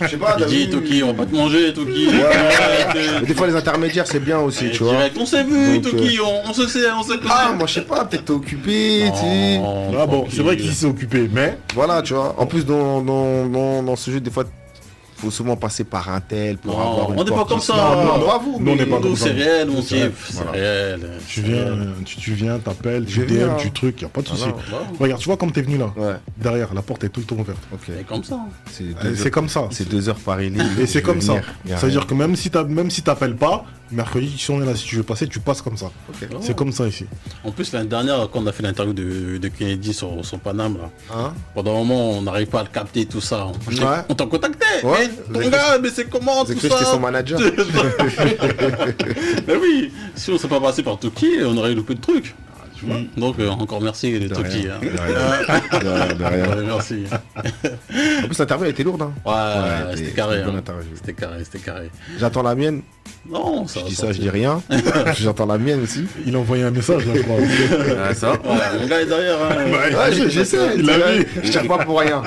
Speaker 2: Je sais pas,
Speaker 1: Il dit, Toki, on va pas te manger, Toki.
Speaker 2: Mais des fois, les intermédiaires, c'est bien aussi, tu vois.
Speaker 1: Direct, on s'est vu,
Speaker 2: Donc,
Speaker 1: Toki, on se sait, on sait
Speaker 2: Ah, moi, je sais pas, peut-être t'es occupé, tu sais.
Speaker 3: Ah bon, c'est vrai qu'il s'est occupé, mais
Speaker 2: Voilà, tu vois. En plus, dans ce jeu, des fois, faut souvent passer par un tel pour
Speaker 1: Non,
Speaker 2: avoir une
Speaker 1: on n'est pas
Speaker 2: porte
Speaker 1: comme
Speaker 2: qui
Speaker 1: ça.
Speaker 2: se- Non, bravo.
Speaker 3: Nous, on n'est pas
Speaker 1: Nous,
Speaker 3: comme
Speaker 1: c'est
Speaker 3: ça.
Speaker 1: réel, mon
Speaker 2: C'est
Speaker 1: type.
Speaker 2: vrai,
Speaker 1: C'est
Speaker 2: voilà.
Speaker 1: réel.
Speaker 3: tu viens, t'appelles,
Speaker 2: Je
Speaker 3: tu
Speaker 2: viens.
Speaker 3: DM, tu trucs, y a pas de souci.
Speaker 2: Voilà.
Speaker 3: Regarde, tu vois comme t'es venu là.
Speaker 2: Ouais,
Speaker 3: Derrière, la porte est tout le temps ouverte.
Speaker 2: ok.
Speaker 1: C'est comme ça.
Speaker 3: C'est comme ça.
Speaker 2: C'est 2 heures par ligne.
Speaker 3: Et c'est comme ça.
Speaker 2: Y a
Speaker 3: Ça veut
Speaker 2: rien.
Speaker 3: dire que même si t'appelles pas, mercredi, si on est là, si tu veux passer, tu passes comme ça.
Speaker 2: Ok.
Speaker 3: C'est comme ça ici.
Speaker 1: En plus, l'année dernière, quand on a fait l'interview de Kennedy sur Paname, là,
Speaker 2: Hein?
Speaker 1: pendant un moment, on n'arrive pas à le capter, tout ça.
Speaker 2: Ouais.
Speaker 1: On t'a contacté.
Speaker 2: Ouais.
Speaker 1: Mais ton gars, mais c'est comment
Speaker 2: J'ai
Speaker 1: tout
Speaker 2: cru que j'étais
Speaker 1: ça
Speaker 2: son manager.
Speaker 1: Mais oui, si on ne serait pas passé par Toki, on aurait loupé de trucs. Tu vois. Donc, encore merci de Toki.
Speaker 2: rien.
Speaker 1: Hein.
Speaker 2: De rien.
Speaker 1: Ouais, merci.
Speaker 2: En plus, l'interview a été lourde. Hein.
Speaker 1: Ouais, c'était carré.
Speaker 2: une bonne
Speaker 1: Hein.
Speaker 2: interview.
Speaker 1: C'était carré.
Speaker 2: J'attends la mienne.
Speaker 1: Non, ça
Speaker 2: Je
Speaker 1: va
Speaker 2: dis ça, je
Speaker 1: sortir.
Speaker 2: dis rien. J'entends la mienne aussi.
Speaker 3: Il a envoyé un message là, je crois.
Speaker 5: Ah, ça
Speaker 1: Ouais, mon gars est derrière. Hein.
Speaker 2: Ouais, j'essaie.
Speaker 3: Il l'a vu.
Speaker 2: Je cherche pas pour rien.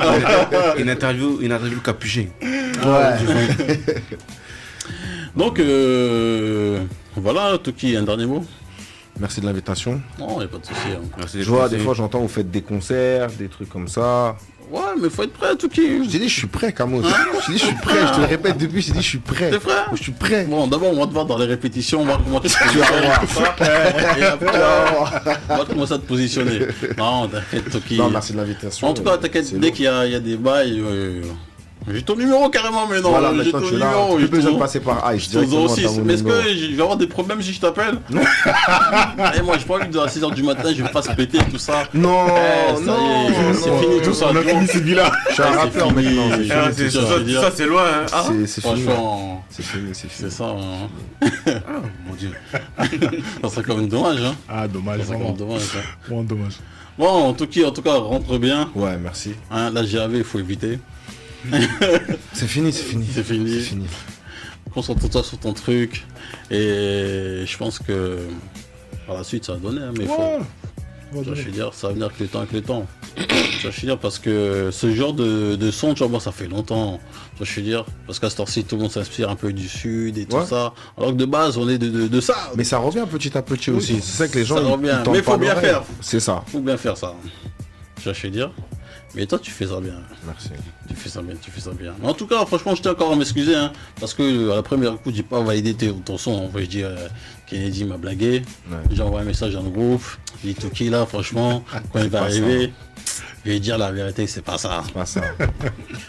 Speaker 5: Une interview capuchée.
Speaker 2: Ouais.
Speaker 1: Donc, voilà, Toki, un dernier mot?
Speaker 2: Merci de l'invitation.
Speaker 1: Non, il n'y a pas de souci. Hein.
Speaker 5: Merci
Speaker 2: Je vois, des fois, j'entends, vous faites des concerts, des trucs comme ça.
Speaker 1: Ouais, mais faut être prêt, Toki.
Speaker 2: Je t'ai dit, je suis prêt, Camo. Je t'ai dit, je suis prêt. Je te le répète depuis, je t'ai dit, je suis prêt.
Speaker 1: T'es prêt?
Speaker 2: Je suis prêt.
Speaker 1: Bon, d'abord, on va te voir dans les répétitions, on va comment tu te
Speaker 2: Tu vas
Speaker 1: positionner.
Speaker 2: voir.
Speaker 1: Et après, on va commencer à te positionner. Non, t'inquiète, Toki.
Speaker 2: Non, merci de l'invitation.
Speaker 1: En tout cas, t'inquiète,
Speaker 2: C'est
Speaker 1: dès
Speaker 2: lourd.
Speaker 1: qu'il y a des bails, j'ai ton numéro carrément, mais non,
Speaker 2: Voilà,
Speaker 1: j'ai
Speaker 2: maintenant,
Speaker 1: ton
Speaker 2: tu es là.
Speaker 1: numéro.
Speaker 2: Plus
Speaker 1: j'ai
Speaker 2: besoin de
Speaker 1: ton-
Speaker 2: passer par Ice.
Speaker 1: ton
Speaker 2: Directement,
Speaker 1: 06.
Speaker 2: t'as mon
Speaker 1: Mais est-ce
Speaker 2: numéro.
Speaker 1: que je vais avoir des problèmes si je t'appelle? Non. Et moi, j'ai pas envie de à 6h du matin, je me fasse péter tout ça.
Speaker 2: Non,
Speaker 1: Eh, ça y est,
Speaker 2: non,
Speaker 1: c'est
Speaker 2: non.
Speaker 1: fini tout ça.
Speaker 3: On a
Speaker 1: tu vois.
Speaker 3: fini cette vie-là.
Speaker 2: Je suis un rappeur
Speaker 1: fini.
Speaker 2: maintenant. c'est
Speaker 1: Ah,
Speaker 2: fini,
Speaker 1: c'est ça, je veux dire.
Speaker 5: Ça, c'est loin, hein. Ah,
Speaker 2: C'est fini.
Speaker 1: Franchement,
Speaker 2: C'est fini, c'est fini.
Speaker 1: c'est ça. Hein.
Speaker 5: mon dieu.
Speaker 1: Ça serait quand même dommage. Hein.
Speaker 3: Ah, dommage,
Speaker 1: Ça serait quand
Speaker 3: vraiment.
Speaker 1: même dommage. Hein.
Speaker 3: Vraiment dommage.
Speaker 1: Bon, en tout cas, rentre bien.
Speaker 2: Ouais, merci.
Speaker 1: Hein, la GAV, il faut éviter.
Speaker 2: C'est fini, c'est fini.
Speaker 1: C'est fini.
Speaker 2: C'est fini.
Speaker 1: Concentre-toi sur ton truc. Et je pense que par la suite, ça va donner. Hein, mais
Speaker 3: Ouais.
Speaker 1: tu vois, je veux dire, ça va venir avec le temps, Tu vois, je veux dire, parce que ce genre de son, tu vois, moi, ça fait longtemps. Tu vois, je veux dire, parce qu'à ce temps-ci, tout le monde s'inspire un peu du sud et tout
Speaker 2: Ouais.
Speaker 1: ça. Alors que de base, on est de ça.
Speaker 2: Mais ça revient petit à petit aussi. C'est ça que les gens
Speaker 1: Ça
Speaker 2: ils
Speaker 1: revient.
Speaker 2: tendent
Speaker 1: Mais faut
Speaker 2: pas
Speaker 1: bien
Speaker 2: l'oreille.
Speaker 1: faire.
Speaker 2: C'est ça.
Speaker 1: Faut bien faire ça. Tu vois, je veux dire. Mais toi, tu fais ça bien.
Speaker 2: Merci.
Speaker 1: Tu fais ça bien. Mais en tout cas, franchement, je tiens encore à m'excuser, hein, parce que à la première coup, j'ai pas validé ton son. En fait, je dis, Kennedy m'a blagué.
Speaker 2: Ouais.
Speaker 1: J'ai envoyé un message dans le groupe. J'ai dit, Toki là, franchement, quand il va
Speaker 2: pas
Speaker 1: arriver, je vais dire la vérité, c'est pas ça.
Speaker 2: Pas ça.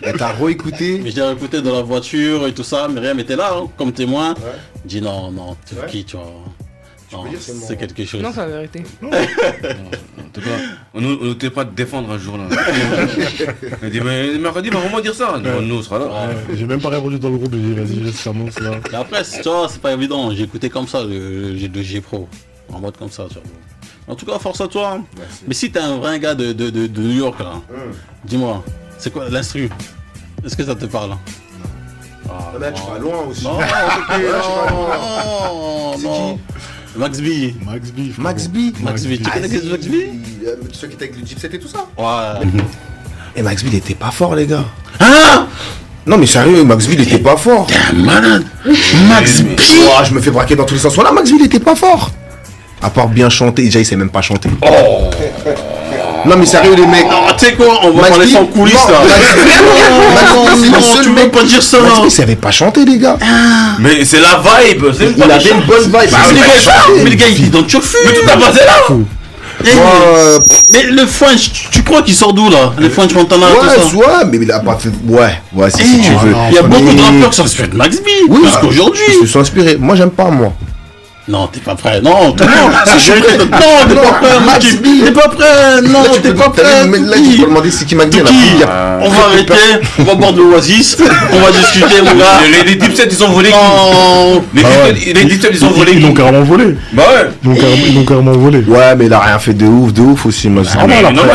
Speaker 2: Et t'as réécouté.
Speaker 1: Mais j'ai écouté dans la voiture et tout ça, Myriam était là, hein, comme témoin. Je dis, non, Toki, tu vois. Non,
Speaker 2: peux dire c'est
Speaker 1: c'est
Speaker 2: mon-
Speaker 1: quelque chose.
Speaker 4: Non, c'est la vérité.
Speaker 5: En tout cas, on n'était pas de défendre un jour là. On a dit, mais mercredi, il va vraiment dire ça. Non, nous, on sera là.
Speaker 3: J'ai même pas répondu dans le groupe, j'ai dit vas-y, laisse ça monte là.
Speaker 1: Mais après, tu vois, c'est pas évident. J'ai écouté comme ça le G Pro. En mode comme ça, tu vois. En tout cas, force à toi. Hein.
Speaker 2: Merci.
Speaker 1: Mais si t'es un vrai gars de New York, là, dis-moi, c'est quoi l'instru? Est-ce que ça te parle? Ah,
Speaker 2: Là, tu vas loin aussi.
Speaker 1: Non, ok, non. Max B.
Speaker 3: Max B. frérot.
Speaker 2: Max B.
Speaker 1: Max B. Tu connais
Speaker 2: Ah,
Speaker 1: Max B?
Speaker 2: Ceux qui étaient avec le Gypset et tout ça.
Speaker 1: Ouais.
Speaker 2: Et Max B, il était pas fort, les gars. Hein? Non, mais sérieux, Max B, il était pas fort.
Speaker 1: Malade. Max B.
Speaker 2: Ouah, je me fais braquer dans tous les sens. Voilà, Max B, il était pas fort. À part bien chanter, déjà, il sait même pas chanter. Oh. Non, mais sérieux, les mecs.
Speaker 1: Non, tu sais quoi, on va
Speaker 2: Max
Speaker 1: parler
Speaker 2: B,
Speaker 1: sans coulisses
Speaker 2: non,
Speaker 1: là.
Speaker 2: Max B, c'est le seul
Speaker 1: tu peux
Speaker 2: mec.
Speaker 1: pas dire ça.
Speaker 2: Max B, il savait pas chanter, les gars.
Speaker 5: Mais c'est la vibe. C'est même
Speaker 2: Il
Speaker 5: pas
Speaker 2: avait une bonne vibe.
Speaker 1: Mais
Speaker 2: il
Speaker 1: les
Speaker 2: savait
Speaker 1: gars,
Speaker 2: chanter.
Speaker 1: mais les gars, ils donnent chauffu. Mais tout
Speaker 5: a passé là.
Speaker 1: Mais le French, tu crois qu'il sort d'où là? Les French Montana, tout ça.
Speaker 2: Ouais, mais il a pas fait. Ouais, si tu veux.
Speaker 1: Il y a beaucoup de rappeurs qui s'inspirent de Max B.
Speaker 2: Oui,
Speaker 1: Parce qu'aujourd'hui.
Speaker 2: Ils se sont inspirés. Moi, j'aime pas, moi.
Speaker 1: Non, t'es pas prêt. Non, si je suis prêt. Non, t'es pas prêt, Max. T'es pas prêt. Non, t'es pas prêt.
Speaker 2: Là, tu peux demander c'est qui m'a dit.
Speaker 1: On va arrêter. On va boire de l'Oasis. On va discuter, mon gars.
Speaker 5: Les Dipset, ils ont volé.
Speaker 1: Non.
Speaker 5: Les Dipset, ils ont volé.
Speaker 3: Ils l'ont carrément volé.
Speaker 5: Bah ouais.
Speaker 3: Ils l'ont carrément volé.
Speaker 2: Ouais, mais il a rien fait de ouf aussi. Moi,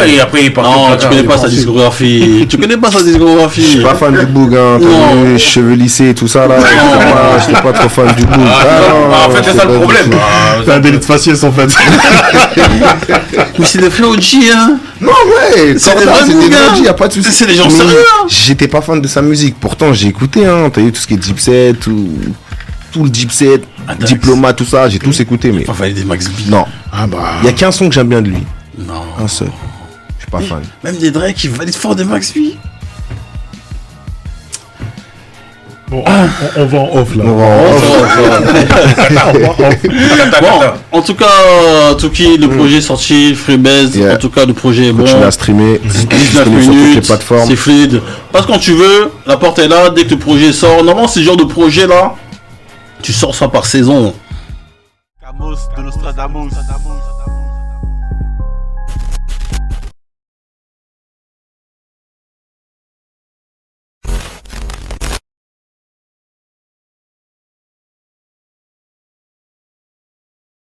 Speaker 5: Et après, il part.
Speaker 1: Non, tu connais pas sa discographie. Tu connais pas sa
Speaker 2: je suis
Speaker 1: discographie.
Speaker 2: pas fan du Boog, hein. T'as vu, cheveux lissés et tout ça là. J'étais pas trop fan du Boog.
Speaker 5: En fait, c'est ça le problème.
Speaker 3: C'est un délit de faciès en fait.
Speaker 1: Mais c'est des vrais OG, hein.
Speaker 2: Non, ouais,
Speaker 1: C'est des
Speaker 2: Corda,
Speaker 1: vrais
Speaker 2: c'est des
Speaker 1: gars.
Speaker 2: OG, y a pas de soucis.
Speaker 1: C'est des gens
Speaker 2: Mais
Speaker 1: sérieux, hein.
Speaker 2: J'étais pas fan de sa musique. Pourtant, j'ai écouté, hein. T'as vu tout ce qui est Dipset, tout le Dipset, Diplomate, tout ça, j'ai tous écouté. Mais
Speaker 1: Pas valider Max B.
Speaker 2: non,
Speaker 3: Ah bah.
Speaker 2: y a qu'un son que j'aime bien de lui.
Speaker 1: Non.
Speaker 2: Un seul. Je suis pas fan.
Speaker 1: Même des Drake qui valident fort des Max B.
Speaker 3: Bon, on va en off là.
Speaker 2: On va
Speaker 1: Bon, en tout cas, Tuki, le projet est sorti, Freebase,
Speaker 2: Yeah.
Speaker 1: en tout cas, le projet est bon.
Speaker 2: continuer à streamer.
Speaker 1: 19
Speaker 2: Disponible sur toutes les
Speaker 1: minutes,
Speaker 2: plateformes.
Speaker 1: c'est fluide. Passe quand tu veux, la porte est là, dès que le projet sort. Normalement, c'est ce genre de projet là, tu sors ça par saison.
Speaker 6: Camos de Nostradamus.